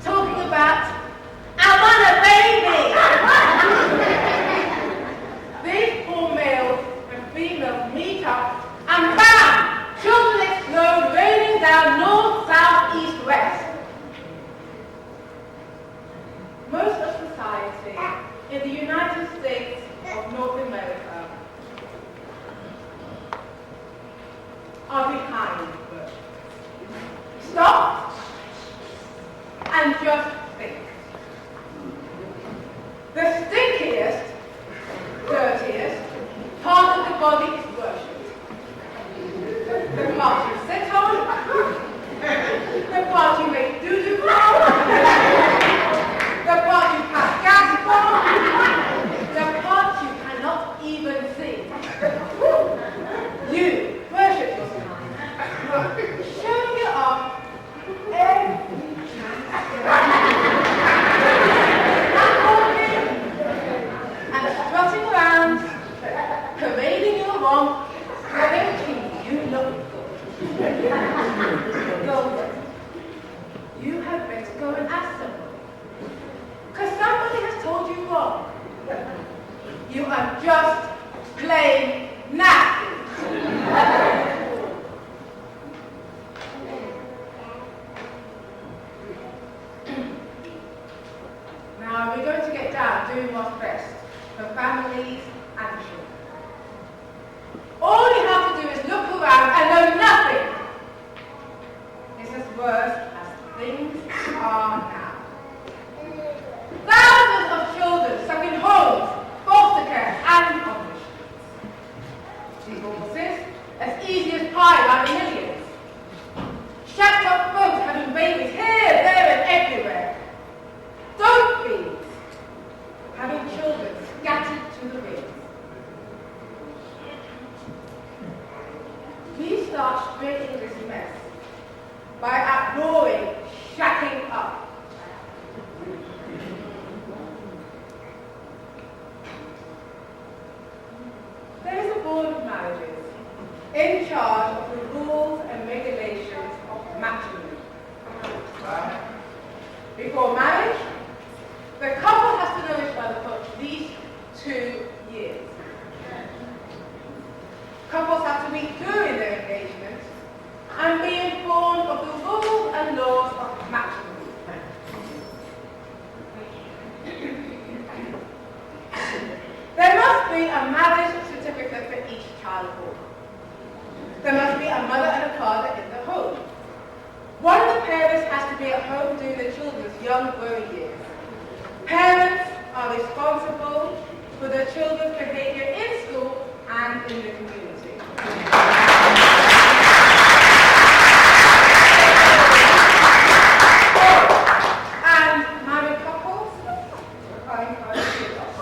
Talking about, I want a baby. These poor males and females meet up and bam! Children explode, raining down north, south, east, west. Most of society in the United States of North America are behind birth. Stop and just think. The stinkiest, dirtiest part of the body is worshipped. The part you sit on, the part you make doo-doo from, the part you pass gas for, the part you cannot even see. You worship your kind, showing it off every and strutting around, parading your wrong, thinking you look good. Go, you had better go and ask somebody. Because somebody has told you wrong. You are just plain nasty. Now we're going to get down doing what's best for families and children. All you have to do is look around and know nothing. It's as worse as things are now. Thousands of children stuck in homes, foster care, and public streets. Divorces as easy as pie by the millions. Shacked up folks having babies here, there, and everywhere. Dope fiends having children scattered to the winds. We start straightening this mess by outlawing shacking up. matrimony. Before marriage, the couple has to know each other for at least 2 years. Couples have to meet during their engagement and be informed of the rules and laws of matrimony. There must be a marriage certificate for each child born. There must be a mother and a father in the home. One of the parents has to be at home during the children's young growing years. Parents are responsible for their children's behavior in school and in the community. And married couples are encouraged to adopt.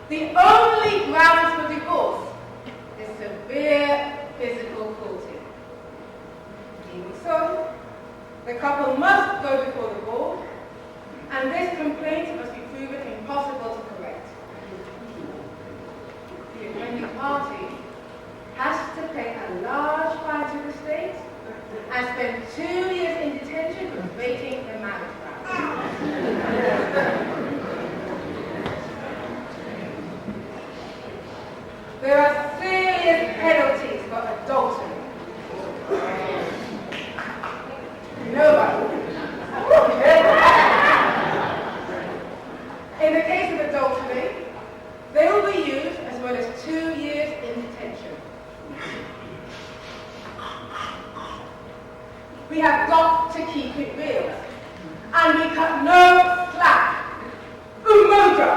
The only grounds for divorce is severe physical cruelty. Even so, the couple must go before the board, and this complaint must be proven impossible to correct. The offending party has to pay a large fine to the state and spend 2 years in detention for breaking the marriage vows. There are serious penalties for adultery. Nobody. In the case of adultery, they will be used as well as 2 years in detention. We have got to keep it real, and we cut no slack. Umoja!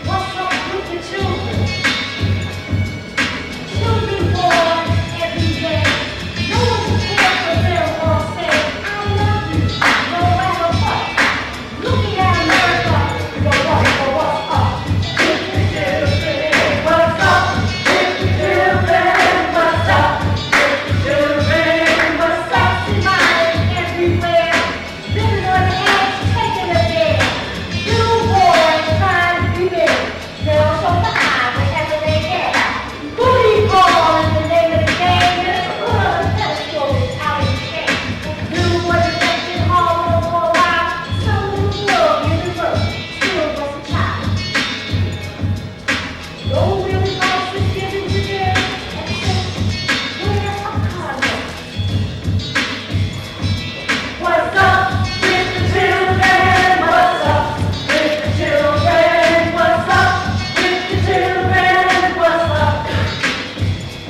What's up with the children? Children born every day. No one to care for them or say, I love you, no matter what. Looking at America, what's up? With the children, what's up? With the children, what's up? With the children, what's up? Somebody everywhere, living on the edge, taking a bed. Little boys trying to be big. Girls from behind wherever they get. Booty call is the name of the game. Just put on a pedestal out in space. Do what you think you hard for a while. Some little girl in the room still was a child. No real advice is given to them except wear a condom. What's up with the children? What's up with the children? What's up with the children? What's up?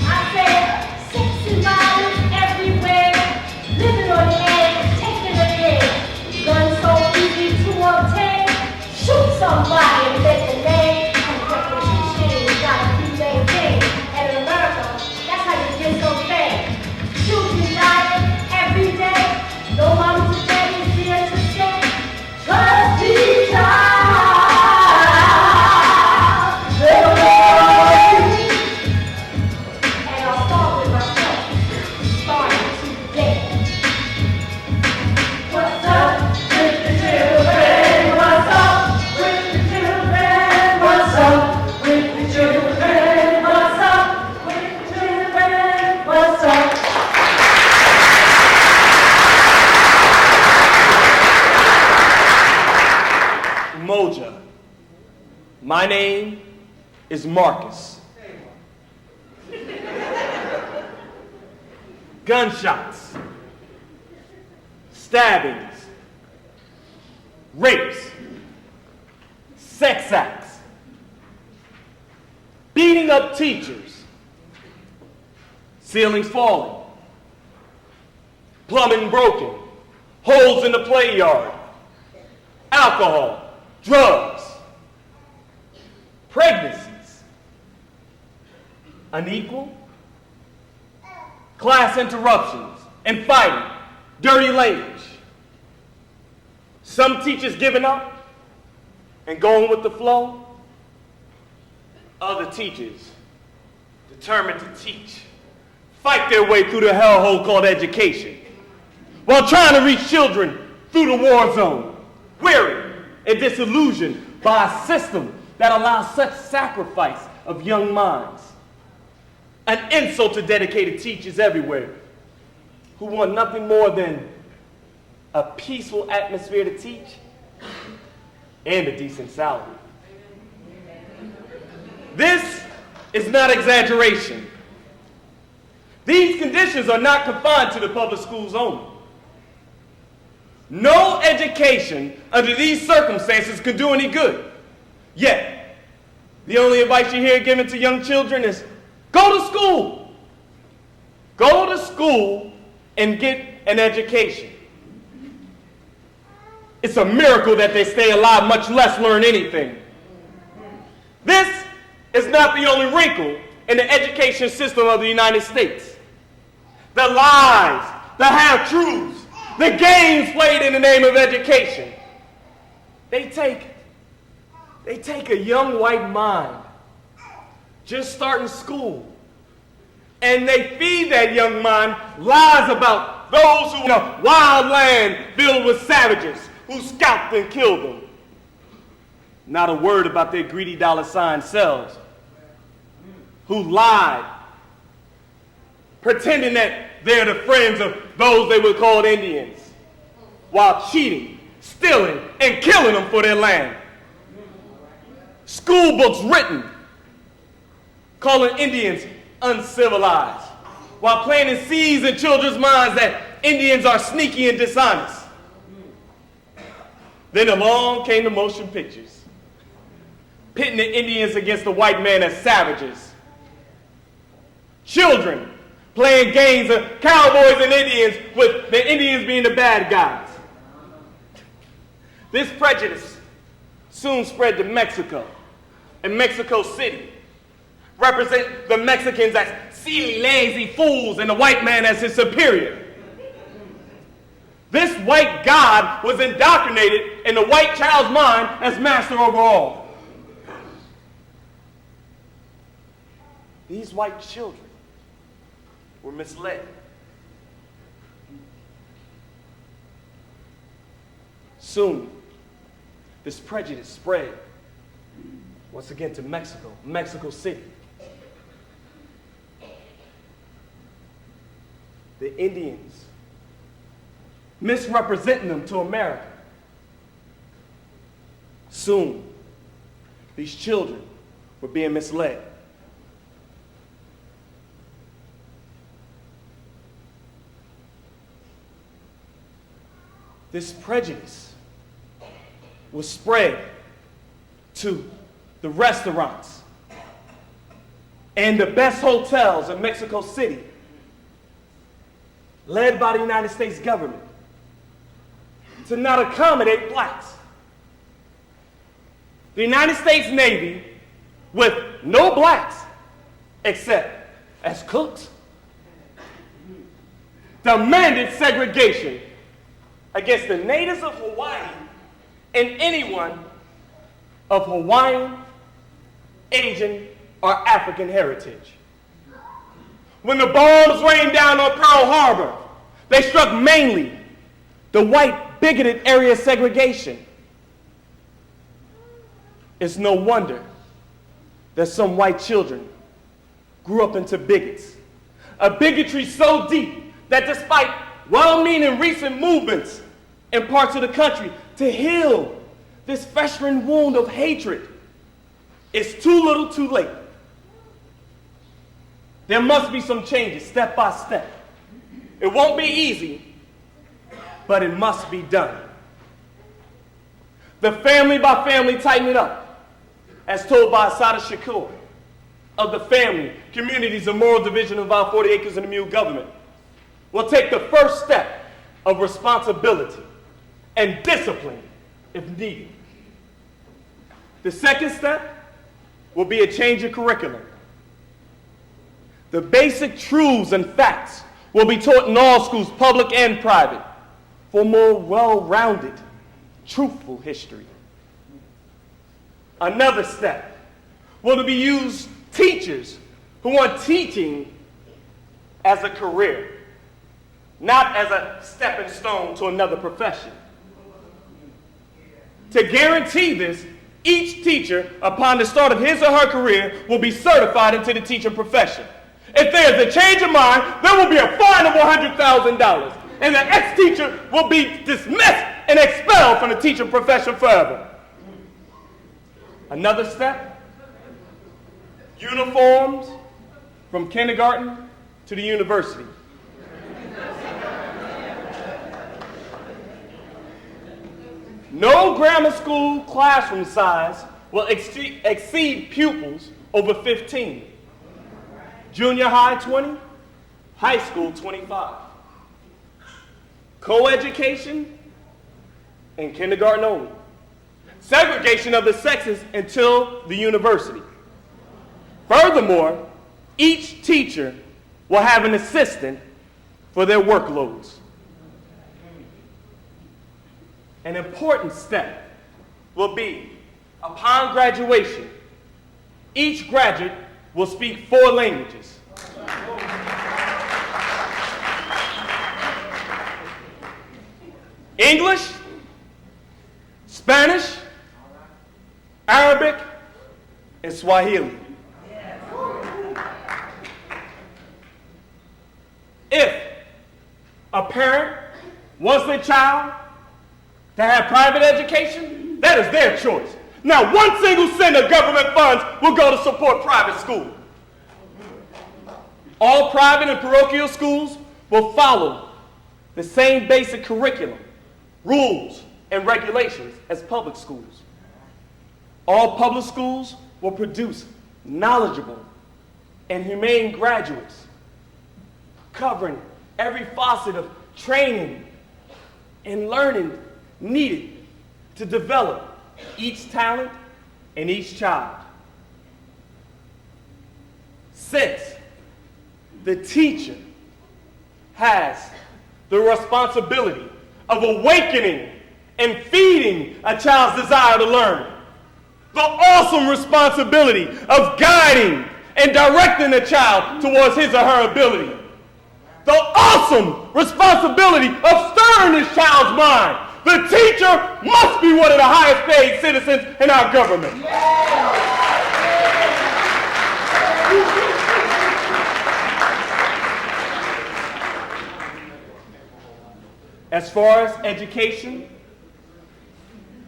I said, sex and violence everywhere, living on the edge, taking a day. Guns so easy to obtain. Shoot somebody and make a name. And reputation gotta be maintained. And in America, that's how you get so famous. Children dying every day. No moms and daddies here to say, just be child. And I'll start with myself, starting today. What's up with the children? What's up with the children? What's up with the children? What's up with the children? What's up? Umoja. My name is Marcus. Gunshots, stabbings, rapes, sex acts, beating up teachers, ceilings falling, plumbing broken, holes in the play yard, alcohol, drugs, pregnancies, unequal, class interruptions, and fighting, dirty language. Some teachers giving up and going with the flow. Other teachers determined to teach, fight their way through the hellhole called education, while trying to reach children through the war zone. weary and disillusioned by a system that allows such sacrifice of young minds. An insult to dedicated teachers everywhere who want nothing more than a peaceful atmosphere to teach and a decent salary. This is not exaggeration. These conditions are not confined to the public schools only. No education under these circumstances can do any good. Yet, the only advice you hear given to young children is, go to school. Go to school and get an education. It's a miracle that they stay alive, much less learn anything. This is not the only wrinkle in the education system of the United States. The lies, the half-truths, the games played in the name of education. They take a young white mind just starting school, and they feed that young mind lies about those who in a wild land filled with savages who scalped and killed them. Not a word about their greedy dollar sign selves who lied, pretending that they're the friends of those they would call Indians, while cheating, stealing, and killing them for their land. School books written calling Indians uncivilized, while planting seeds in children's minds that Indians are sneaky and dishonest. Then along came the motion pictures, pitting the Indians against the white man as savages. Children playing games of cowboys and Indians, with the Indians being the bad guys. This prejudice soon spread to Mexico and Mexico City, represent the Mexicans as silly, lazy fools and the white man as his superior. This white god was indoctrinated in the white child's mind as master over all. These white children were misled. Soon, this prejudice spread once again to Mexico, Mexico City. The Indians misrepresenting them to America. Soon, these children were being misled. This prejudice was spread to the restaurants and the best hotels in Mexico City, led by the United States government, to not accommodate blacks. The United States Navy, with no blacks except as cooks, demanded segregation against the natives of Hawaii and anyone of Hawaiian, Asian, or African heritage. When the bombs rained down on Pearl Harbor, they struck mainly the white, bigoted area of segregation. It's no wonder that some white children grew up into bigots. A bigotry so deep that despite well-meaning recent movements in parts of the country to heal this festering wound of hatred, it's too little too late. There must be some changes step by step. It won't be easy, but it must be done. The family by family tightening up, as told by Asada Shakur, of the family, communities, and moral division of our 40 acres and a mule government, will take the first step of responsibility and discipline if needed. The second step will be a change of curriculum. The basic truths and facts will be taught in all schools, public and private, for more well-rounded, truthful history. Another step will be use teachers who want teaching as a career, not as a stepping stone to another profession. To guarantee this, each teacher, upon the start of his or her career, will be certified into the teaching profession. If there is a change of mind, there will be a fine of $100,000, and the ex-teacher will be dismissed and expelled from the teaching profession forever. Another step, uniforms from kindergarten to the university. No grammar school classroom size will exceed pupils over 15. Junior high, 20. High school, 25. Co-education and kindergarten only. Segregation of the sexes until the university. Furthermore, each teacher will have an assistant for their workloads. An important step will be, upon graduation, each graduate will speak 4 languages. English, Spanish, Arabic, and Swahili. If a parent wants their child to have private education, that is their choice. Now, 1 single cent of government funds will go to support private schools. All private and parochial schools will follow the same basic curriculum, rules, and regulations as public schools. All public schools will produce knowledgeable and humane graduates covering every facet of training and learning needed to develop each talent and each child. Since the teacher has the responsibility of awakening and feeding a child's desire to learn, the awesome responsibility of guiding and directing the child towards his or her ability, the awesome responsibility of stirring this child's mind, the teacher must be one of the highest paid citizens in our government. As far as education,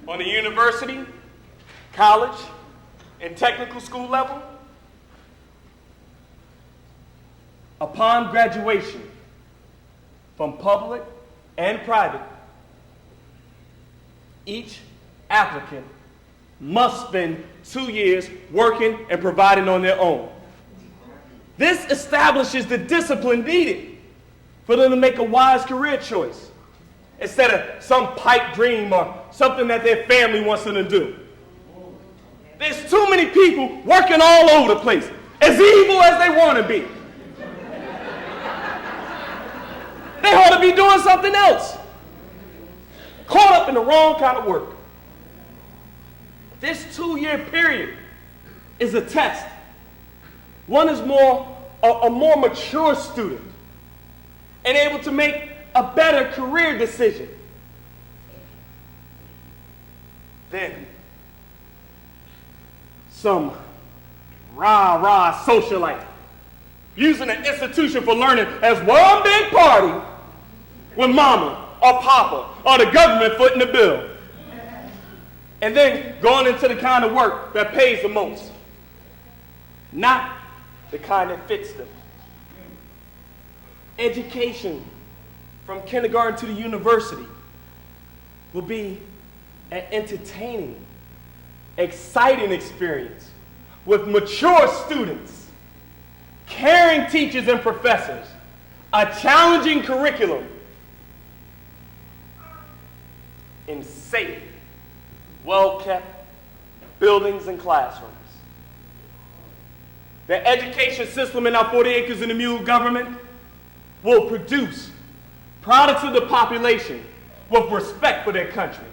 on the university, college, and technical school level, upon graduation from public and private, each applicant must spend 2 years working and providing on their own. This establishes the discipline needed for them to make a wise career choice instead of some pipe dream or something that their family wants them to do. There's too many people working all over the place, as evil as they want to be. They ought to be doing something else. Caught up in the wrong kind of work. This 2-year period is a test. One is a more mature student and able to make a better career decision. Then some rah-rah socialite using an institution for learning as one big party with mama or papa or the government footing the bill. And then going into the kind of work that pays the most. Not the kind that fits them. Education from kindergarten to the university will be an entertaining, exciting experience with mature students, caring teachers and professors, a challenging curriculum, in safe, well-kept buildings and classrooms. The education system in our 40 acres and a mule government will produce products of the population with respect for their country.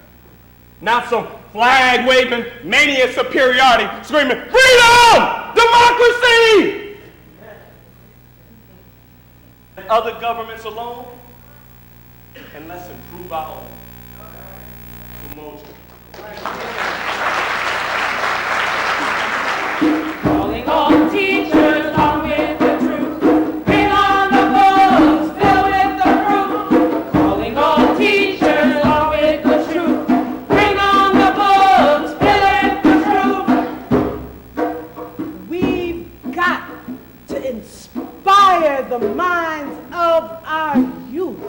Not some flag-waving mania of superiority screaming, freedom! Democracy! Other governments alone, and let's improve our own. Emotion. Calling all teachers on with the truth. Bring on the books, fill with the fruit. Calling all teachers on with the truth. Bring on the books, fill with the truth. We've got to inspire the minds of our youth.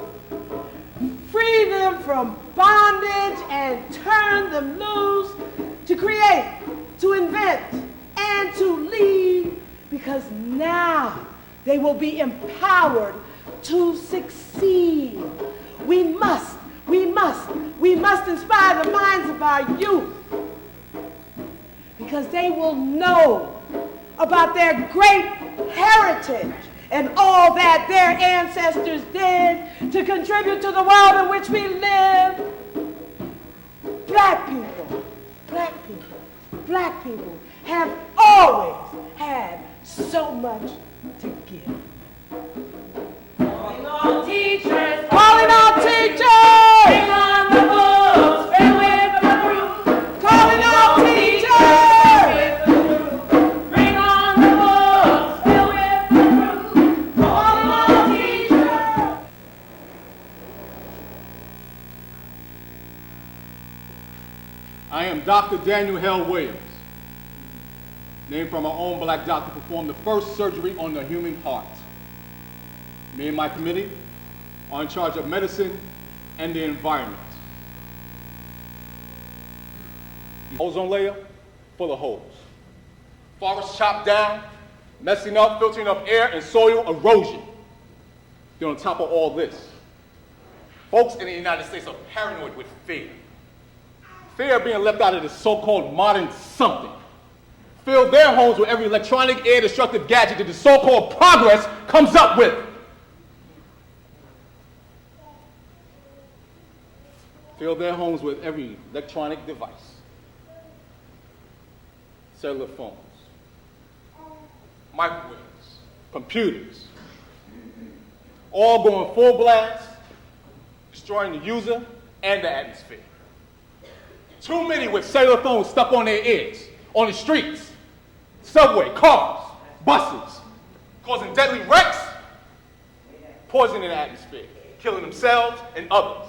Free them from bondage and turn them loose to create, to invent, and to lead, because now they will be empowered to succeed. We must inspire the minds of our youth, because they will know about their great heritage and all that their ancestors did to contribute to the world in which we live. Black people have always had so much to give. Calling all teachers. Calling all teachers. Bring on the books, fill with the truth. Calling all teachers. Bring on the books, fill with the truth. Calling all teachers. I am Dr. Daniel Hale Williams, named from our own black doctor, performed the first surgery on the human heart. Me and my committee are in charge of medicine and the environment. The ozone layer full of holes. Forests chopped down, messing up, filtering up air and soil erosion. Then on top of all this, folks in the United States are paranoid with fear. Fear of being left out of this so-called modern something. Fill their homes with every electronic, air-destructive gadget that the so-called progress comes up with. Fill their homes with every electronic device. Cellular phones, microwaves, computers, all going full blast, destroying the user and the atmosphere. Too many with cellular phones stuck on their ears, on the streets, subway, cars, buses, causing deadly wrecks, poisoning the atmosphere, killing themselves and others.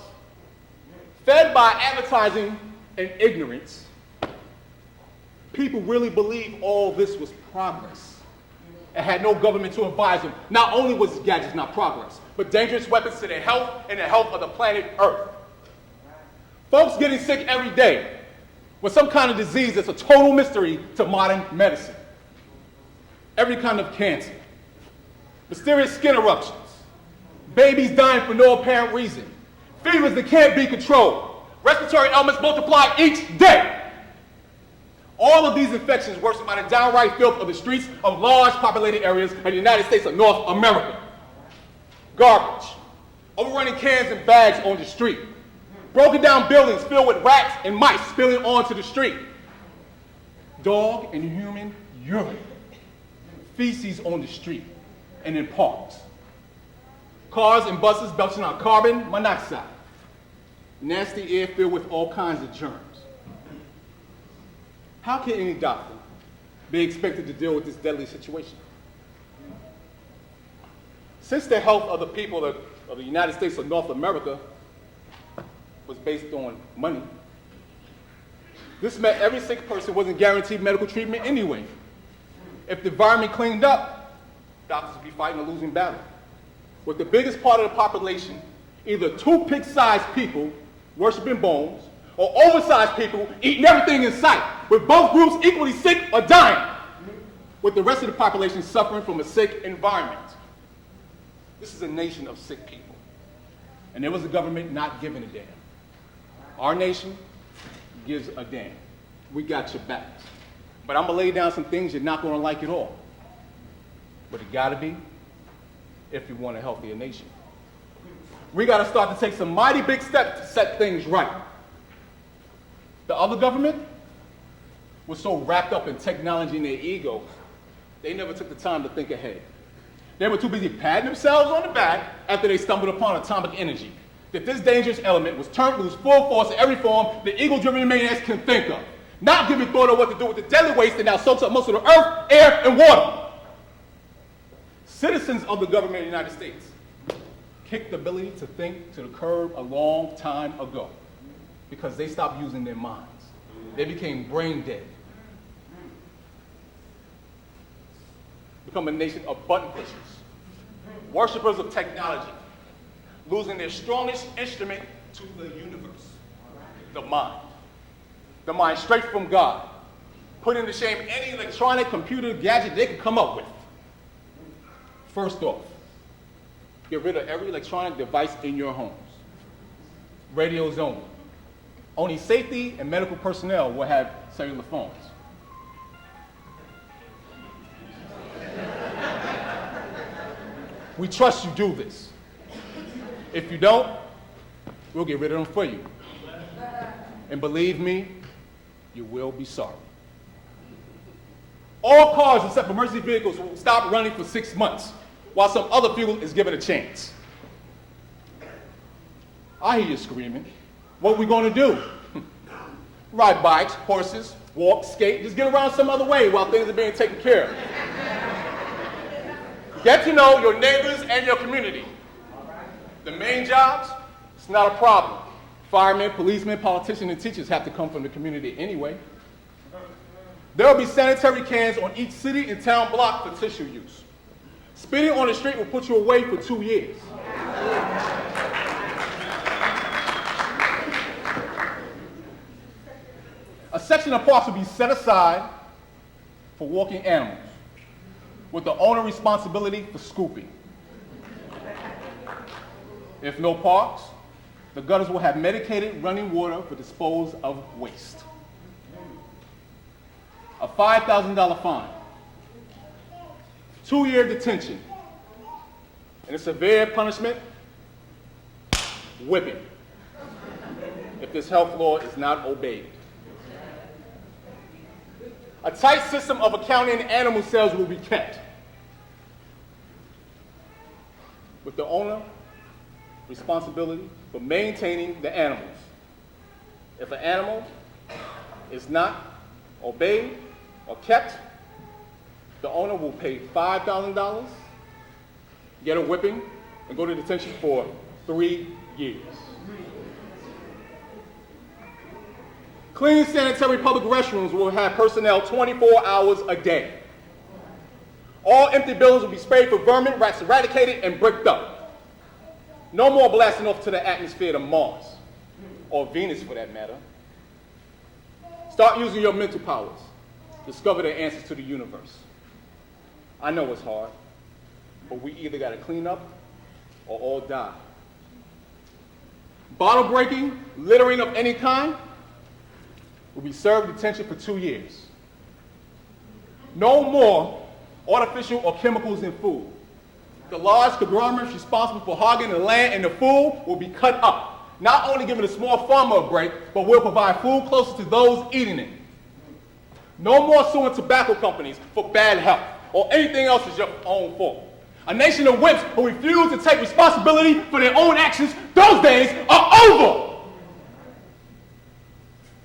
Fed by advertising and ignorance, people really believe all this was progress and had no government to advise them. Not only was gadgets not progress, but dangerous weapons to their health and the health of the planet Earth. Folks getting sick every day with some kind of disease that's a total mystery to modern medicine. Every kind of cancer, mysterious skin eruptions, babies dying for no apparent reason, fevers that can't be controlled, respiratory ailments multiply each day. All of these infections worsened by the downright filth of the streets of large populated areas in the United States of North America. Garbage, overrunning cans and bags on the street, broken down buildings filled with rats and mice spilling onto the street, dog and human urine, feces on the street and in parks, cars and buses belching out carbon monoxide, nasty air filled with all kinds of germs. How can any doctor be expected to deal with this deadly situation? Since the health of the people of the United States of North America was based on money, this meant every sick person wasn't guaranteed medical treatment anyway. If the environment cleaned up, doctors would be fighting a losing battle. With the biggest part of the population, either toothpick-sized people worshiping bones, or oversized people eating everything in sight, with both groups equally sick or dying, with the rest of the population suffering from a sick environment. This is a nation of sick people, and there was a government not giving a damn. Our nation gives a damn. We got your backs. But I'm gonna lay down some things you're not gonna like at all. But it gotta be if you want a healthier nation. We gotta start to take some mighty big steps to set things right. The other government was so wrapped up in technology and their egos, they never took the time to think ahead. They were too busy patting themselves on the back after they stumbled upon atomic energy, that this dangerous element was turned loose full force in every form the ego-driven maniacs can think of, not giving thought of what to do with the deadly waste that now soaks up most of the earth, air, and water. Citizens of the government of the United States kicked the ability to think to the curb a long time ago because they stopped using their minds. They became brain dead. Become a nation of button pushers, worshipers of technology, losing their strongest instrument to the universe, the mind. The mind straight from God, putting to shame any electronic computer gadget they could come up with. First off, get rid of every electronic device in your homes. Radios only. Only safety and medical personnel will have cellular phones. We trust you do this. If you don't, we'll get rid of them for you. And believe me, you will be sorry. All cars except emergency vehicles will stop running for 6 months, while some other fuel is given a chance. I hear you screaming. What are we going to do? Ride bikes, horses, walk, skate, just get around some other way while things are being taken care of. Get to know your neighbors and your community. The main jobs, it's not a problem. Firemen, policemen, politicians, and teachers have to come from the community anyway. There will be sanitary cans on each city and town block for tissue use. Spitting on the street will put you away for 2 years. A section of parks will be set aside for walking animals, with the owner responsibility for scooping. If no parks, the gutters will have medicated running water for dispose of waste. A $5,000 fine, 2-year detention, and a severe punishment, whipping, if this health law is not obeyed. A tight system of accounting animal sales will be kept, with the owner responsibility for maintaining the animals. If an animal is not obeyed or kept, the owner will pay $5,000, get a whipping, and go to detention for 3 years. Clean, sanitary public restrooms will have personnel 24 hours a day. All empty buildings will be sprayed for vermin, rats eradicated, and bricked up. No more blasting off to the atmosphere to Mars, or Venus for that matter. Start using your mental powers. Discover the answers to the universe. I know it's hard, but we either got to clean up or all die. Bottle breaking, littering of any kind, will be served detention for 2 years. No more artificial or chemicals in food. The large conglomerates responsible for hogging the land and the food will be cut up, not only giving a small farmer a break, but will provide food closer to those eating it. No more suing tobacco companies for bad health or anything else is your own fault. A nation of wimps who refuse to take responsibility for their own actions, those days are over.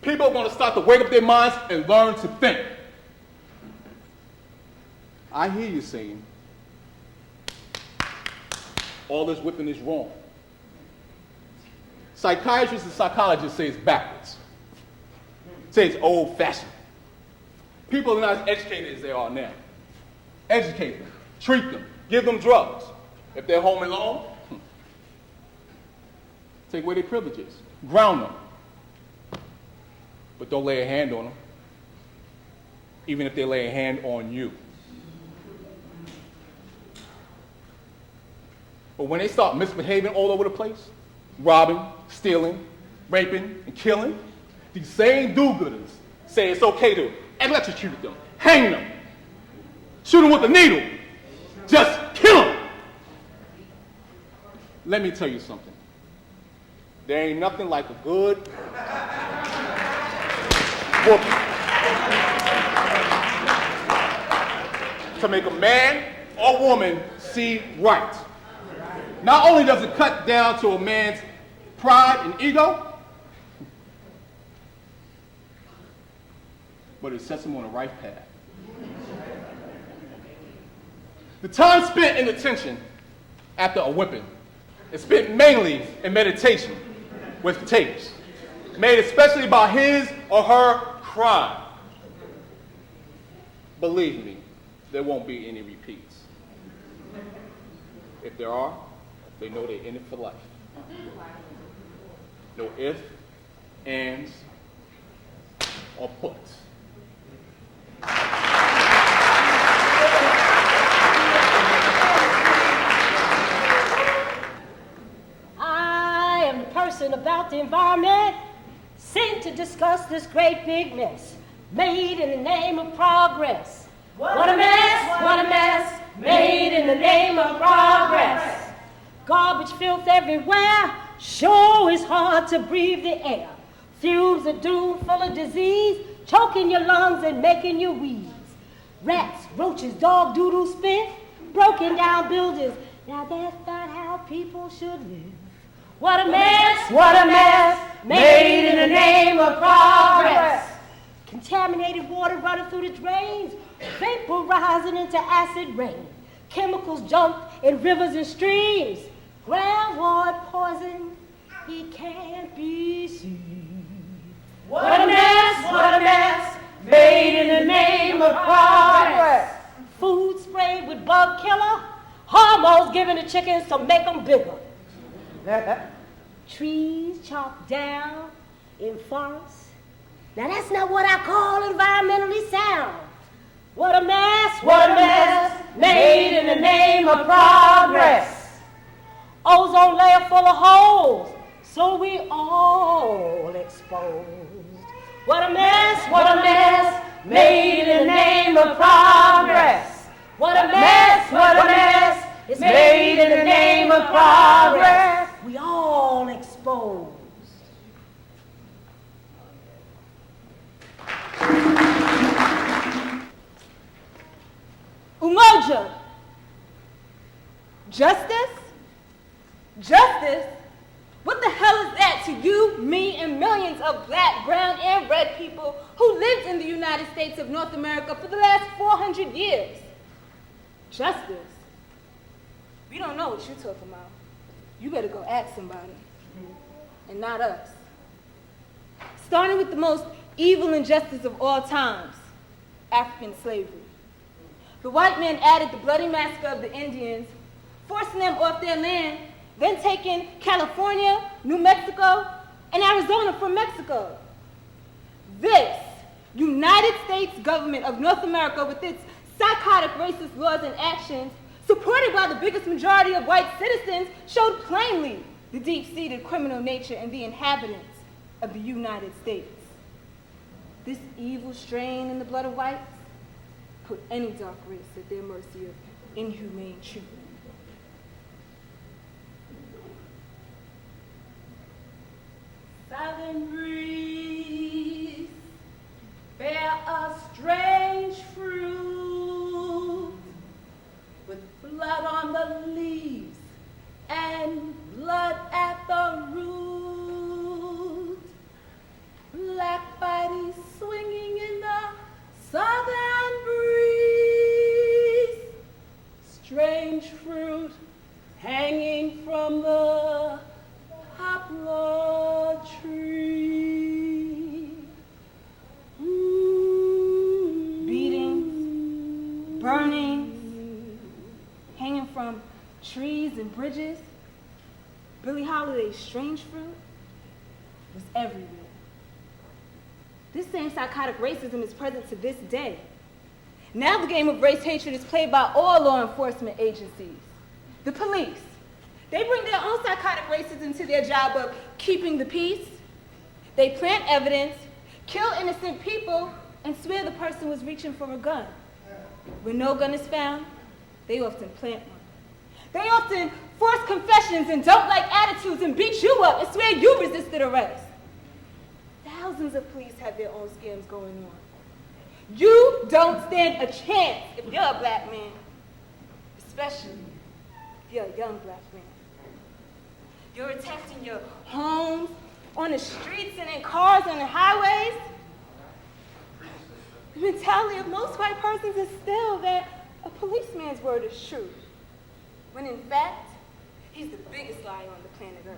People are going to start to wake up their minds and learn to think. I hear you saying, all this whipping is wrong. Psychiatrists and psychologists say it's backwards. Say it's old-fashioned. People are not as educated as they are now. Educate them, treat them, give them drugs. If they're home alone, take away their privileges, ground them. But don't lay a hand on them, even if they lay a hand on you. But when they start misbehaving all over the place, robbing, stealing, raping, and killing, these same do-gooders say it's okay to electrocute them, hang them, shoot them with a needle, just kill them. Let me tell you something. There ain't nothing like a good whooping to make a man or woman see right. Not only does it cut down to a man's pride and ego, but it sets them on the right path. The time spent in detention after a whipping is spent mainly in meditation with tapes, made especially about his or her crime. Believe me, there won't be any repeats. If there are, they know they're in it for life. No ifs, ands, or buts. I am the person about the environment sent to discuss this great big mess made in the name of progress. What a mess, made in the name of progress. Garbage, filth everywhere, sure is hard to breathe the air. Fumes of doom full of disease, choking your lungs and making you wheeze. Rats, roaches, dog doodle spit, broken down buildings. Now that's not how people should live. What a mess, made in the name of progress. Contaminated water running through the drains, vaporizing into acid rain. Chemicals dumped in rivers and streams. Groundwater poison, it can't be seen. What a mess, made in the name of progress. Food sprayed with bug killer, hormones given to chickens to make them bigger. Trees chopped down in forests. Now that's not what I call environmentally sound. What a mess, made in the name of progress. Ozone layer full of holes, so we all exposed. What a mess, made in the name of progress. What a mess, it's made in the name of progress. We all exposed. Umoja. Justice? Justice? What the hell is that to you, me, and millions of black, brown, and red people who lived in the United States of North America for the last 400 years? Justice? We don't know what you're talking about. You better go ask somebody, and not us. Starting with the most evil injustice of all times, African slavery. The white man added the bloody massacre of the Indians, forcing them off their land, then taking California, New Mexico, and Arizona from Mexico. This United States government of North America, with its psychotic racist laws and actions, supported by the biggest majority of white citizens, showed plainly the deep-seated criminal nature in the inhabitants of the United States. This evil strain in the blood of whites put any dark race at their mercy of inhumane treatment. Southern breeze, bear a strange fruit, with blood on the leaves and blood at the root. Black bodies swinging in the southern breeze, strange fruit hanging from the poplar tree. Beatings, burnings, hanging from trees and bridges. Billie Holiday's strange fruit was everywhere. This same psychotic racism is present to this day. Now the game of race hatred is played by all law enforcement agencies. The police, they bring their own psychotic racism to their job of keeping the peace. They plant evidence, kill innocent people, and swear the person was reaching for a gun. When no gun is found, they often plant one. They often force confessions and don't like attitudes and beat you up and swear you resisted arrest. Thousands of police have their own scams going on. You don't stand a chance if you're a black man, especially if you're a young black man. You're attacking your homes, on the streets, and in cars on the highways. The mentality of most white persons is still that a policeman's word is true, when in fact, he's the biggest liar on the planet Earth.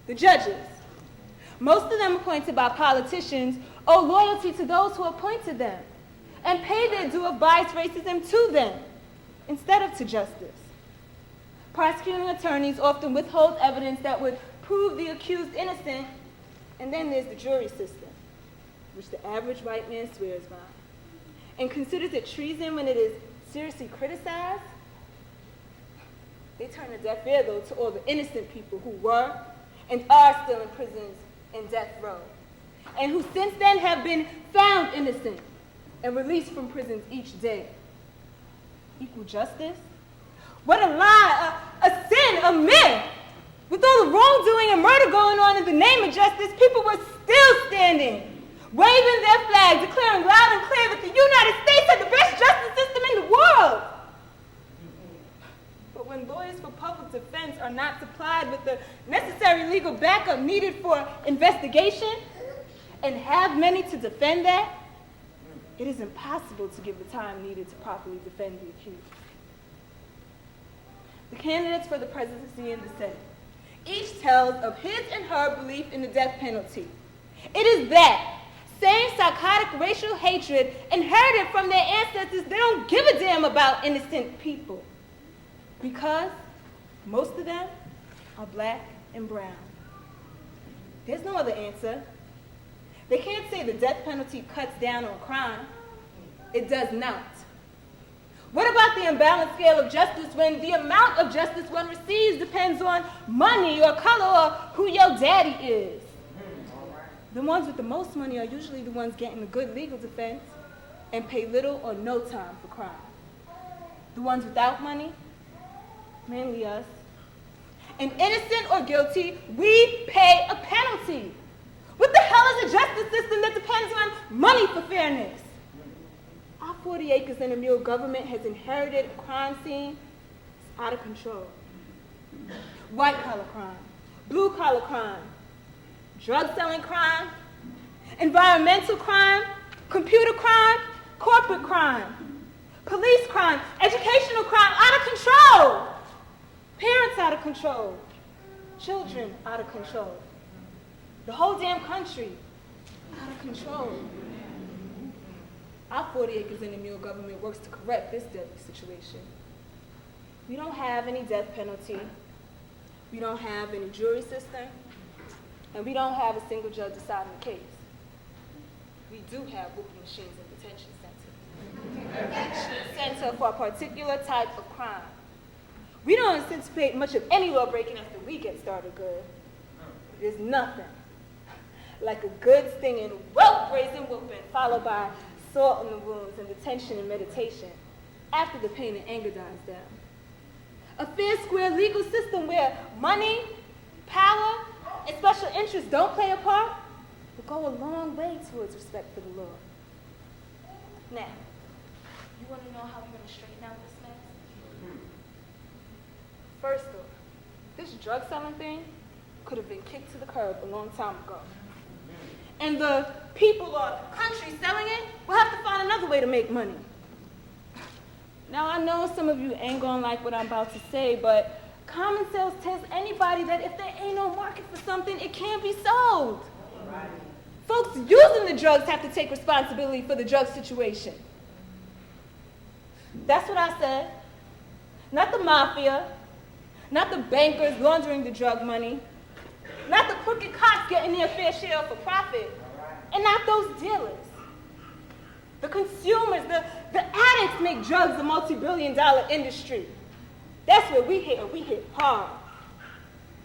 The judges, most of them appointed by politicians, owe loyalty to those who appointed them and pay their due of biased racism to them instead of to justice. Prosecuting attorneys often withhold evidence that would prove the accused innocent, and then there's the jury system, which the average white man swears by, and considers it treason when it is seriously criticized. They turn a deaf ear, though, to all the innocent people who were and are still in prisons and death row, and who since then have been found innocent and released from prisons each day. Equal justice? What a lie, a sin, a myth! With all the wrongdoing and murder going on in the name of justice, people were still standing, waving their flag, declaring loud and clear that the United States had the best justice system in the world. But when lawyers for public defense are not supplied with the necessary legal backup needed for investigation, and have many to defend that, it is impossible to give the time needed to properly defend the accused. The candidates for the presidency and the Senate each tells of his and her belief in the death penalty. It is that same psychotic racial hatred inherited from their ancestors. They don't give a damn about innocent people because most of them are black and brown. There's no other answer. They can't say the death penalty cuts down on crime. It does not. What about the imbalanced scale of justice when the amount of justice one receives depends on money or color or who your daddy is? The ones with the most money are usually the ones getting a good legal defense and pay little or no time for crime. The ones without money, mainly us, and innocent or guilty, we pay a penalty. What the hell is a justice system that depends on money for fairness? Our 40 acres and a mule government has inherited a crime scene that's out of control. White-collar crime, blue-collar crime, drug-selling crime, environmental crime, computer crime, corporate crime, police crime, educational crime, out of control. Parents out of control, children out of control. The whole damn country out of control. Our 40 acres and a mule government works to correct this deadly situation. We don't have any death penalty. We don't have any jury system. And we don't have a single judge deciding the case. We do have whooping machines in detention centers. Center for a particular type of crime. We don't anticipate much of any law breaking after we get started good. There's nothing like a good stinging, well-brazen whooping followed by salt in the wounds and detention and meditation after the pain and anger dies down. A fair, square legal system where money, power, and special interests don't play a part will go a long way towards respect for the law. Now, you want to know how we're going to straighten out this mess? First off, this drug selling thing could have been kicked to the curb a long time ago. And the people or country selling it will have to find another way to make money. Now, I know some of you ain't gonna like what I'm about to say, but common sense tells anybody that if there ain't no market for something, it can't be sold. Right. Folks using the drugs have to take responsibility for the drug situation. That's what I said. Not the mafia, not the bankers laundering the drug money, not the crooked cops getting their fair share for profit, and not those dealers. The consumers, the addicts make drugs a multi-billion-dollar industry. That's where we hit, and we hit hard.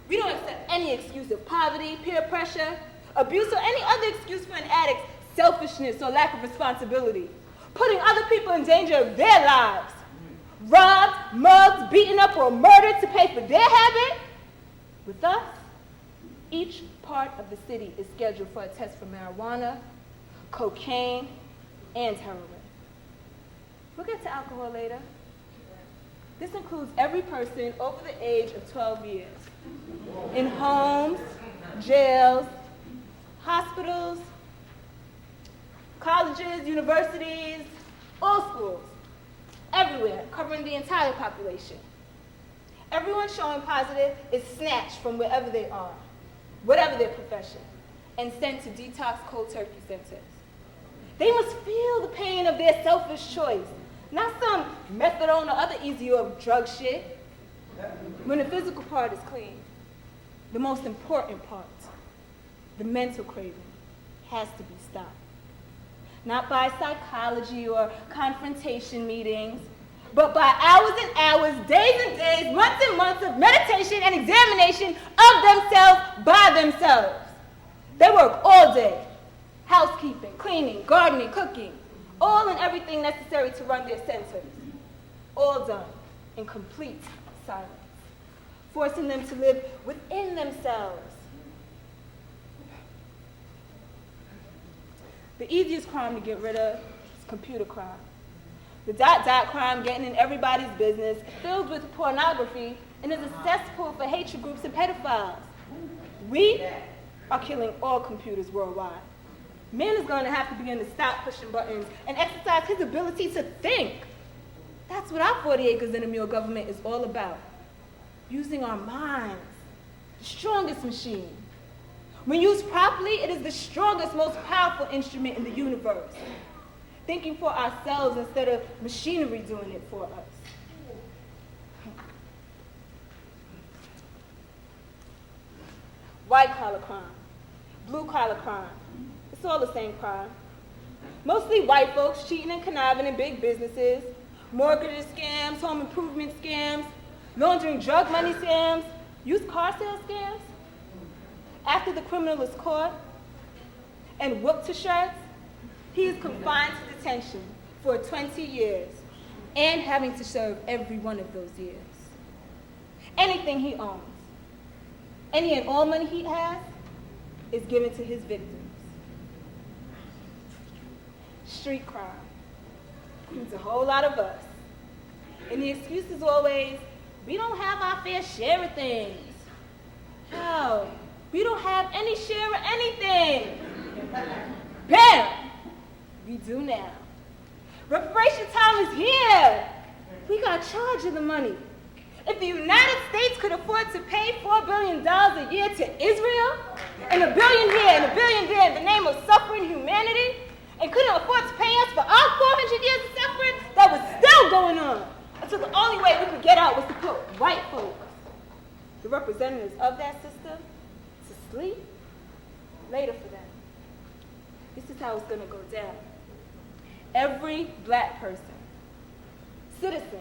We don't accept any excuse of poverty, peer pressure, abuse, or any other excuse for an addict's selfishness or lack of responsibility, putting other people in danger of their lives. Robbed, mugged, beaten up, or murdered to pay for their habit. With us, each part of the city is scheduled for a test for marijuana, cocaine, and heroin. We'll get to alcohol later. This includes every person over the age of 12 years. In homes, jails, hospitals, colleges, universities, all schools, everywhere, covering the entire population. Everyone showing positive is snatched from wherever they are, whatever their profession, and sent to detox cold turkey centers. They must feel the pain of their selfish choice, not some methadone or other easy or drug shit. When the physical part is clean, the most important part, the mental craving, has to be stopped. Not by psychology or confrontation meetings, but by hours and hours, days and days, months and months of meditation and examination of themselves by themselves. They work all day, housekeeping, cleaning, gardening, cooking, all and everything necessary to run their centers, all done in complete silence, forcing them to live within themselves. The easiest crime to get rid of is computer crime. The dot crime getting in everybody's business, filled with pornography, and is a cesspool for hatred groups and pedophiles. We are killing all computers worldwide. Man is going to have to begin to stop pushing buttons and exercise his ability to think. That's what our 40 acres and a mule government is all about. Using our minds, the strongest machine. When used properly, it is the strongest, most powerful instrument in the universe. Thinking for ourselves instead of machinery doing it for us. White-collar crime, blue-collar crime. It's all the same crime. Mostly white folks cheating and conniving in big businesses, mortgage scams, home improvement scams, laundering drug money scams, used car sales scams. After the criminal is caught and whooped to shreds, he is confined to detention for 20 years and having to serve every one of those years. Anything he owns, any and all money he has, is given to his victims. Street crime includes a whole lot of us. And the excuse is always, we don't have our fair share of things. No, we don't have any share of anything. Bam! We do now. Reparation time is here. We got charge of the money. If the United States could afford to pay $4 billion a year to Israel, and $1 billion here and $1 billion there in the name of suffering humanity, and couldn't afford to pay us for our 400 years of suffering that was still going on, until the only way we could get out was to put white folks, the representatives of that system, to sleep later for them. This is how it's going to go down. Every black person, citizen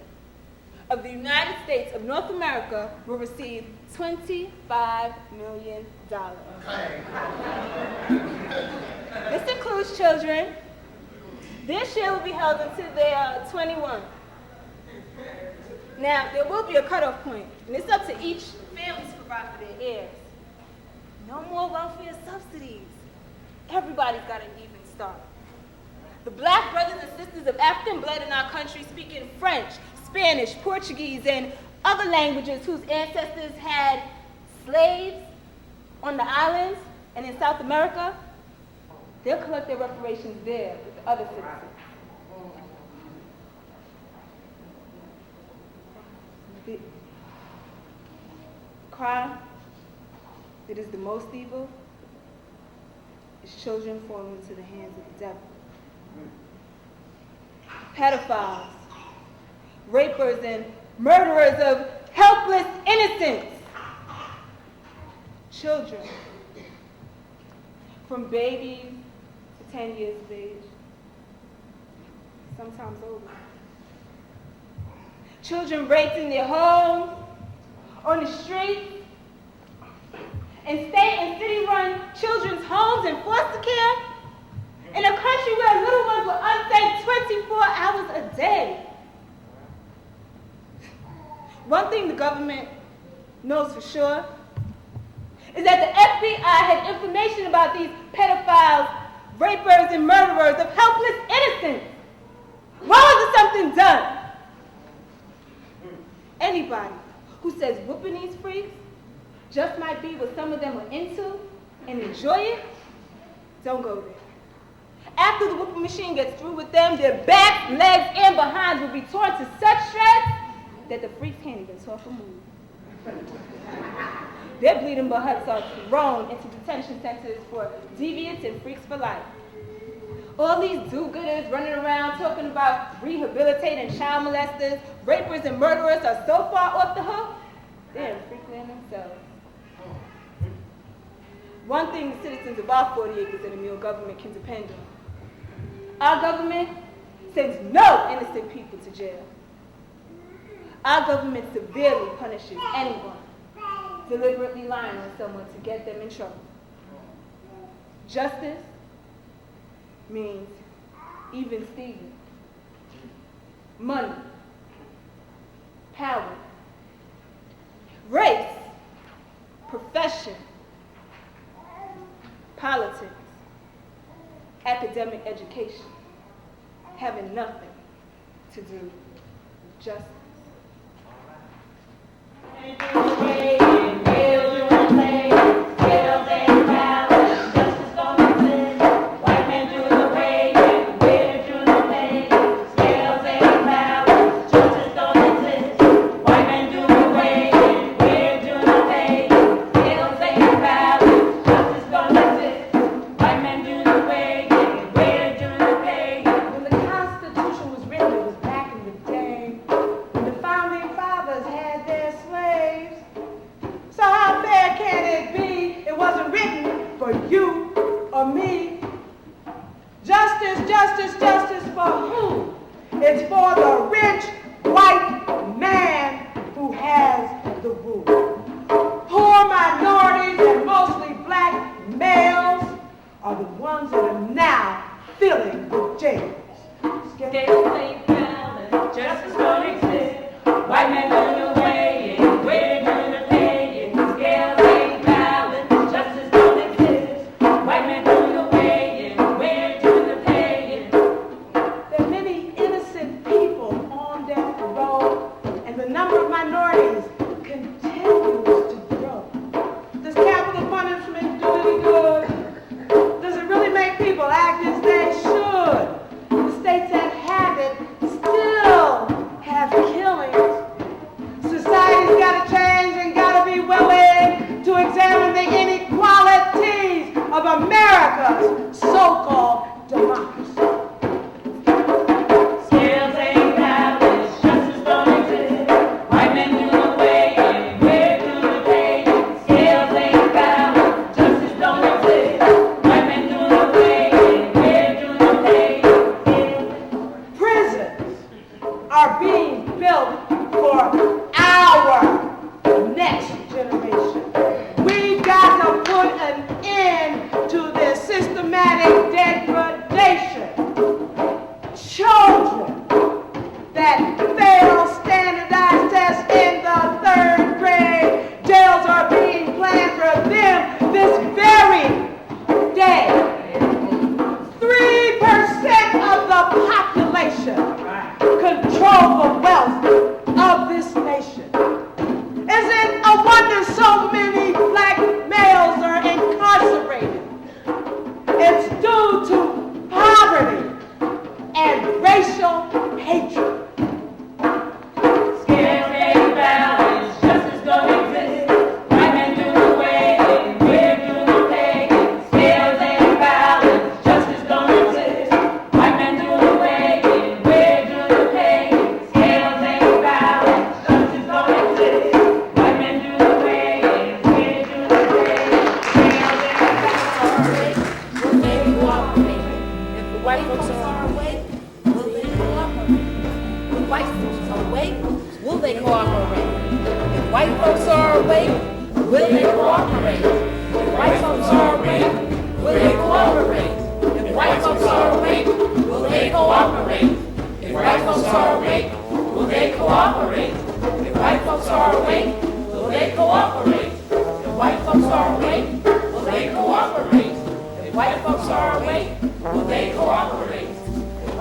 of the United States of North America, will receive $25 million. This includes children. Their share will be held until they are 21. Now, there will be a cutoff point, and it's up to each family to provide for their heirs. No more welfare subsidies. Everybody's got an even start. The black brothers and sisters of African blood in our country speaking French, Spanish, Portuguese, and other languages whose ancestors had slaves on the islands and in South America, they'll collect their reparations there with the other citizens. The crime that is the most evil is children falling into the hands of the devil. Pedophiles, rapers, and murderers of helpless innocents. Children, from babies to 10 years of age, sometimes older. Children raped in their homes, on the streets, and state and city-run children's homes and foster care, in a country where little ones were unsafe 24 hours a day. One thing the government knows for sure is that the FBI had information about these pedophiles, rapers, and murderers of helpless innocents. Why wasn't something done? Anybody who says whooping these freaks just might be what some of them are into and enjoy it, don't go there. After the whooping machine gets through with them, their backs, legs, and behinds will be torn to such shreds that the freaks can't even talk or move. Their bleeding butts are thrown into detention centers for deviants and freaks for life. All these do-gooders running around talking about rehabilitating child molesters, rapers, and murderers are so far off the hook, they're in freakland themselves. One thing the citizens of our 40 acres of the Mule government can depend on. Our government sends no innocent people to jail. Our government severely punishes anyone deliberately lying on someone to get them in trouble. Justice means even Steven. Money. Power. Race. Profession. Politics. Academic education. Having nothing to do with justice.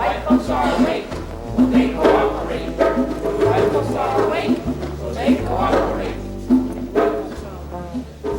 White folks are awake, will they cooperate? White folks are awake, America.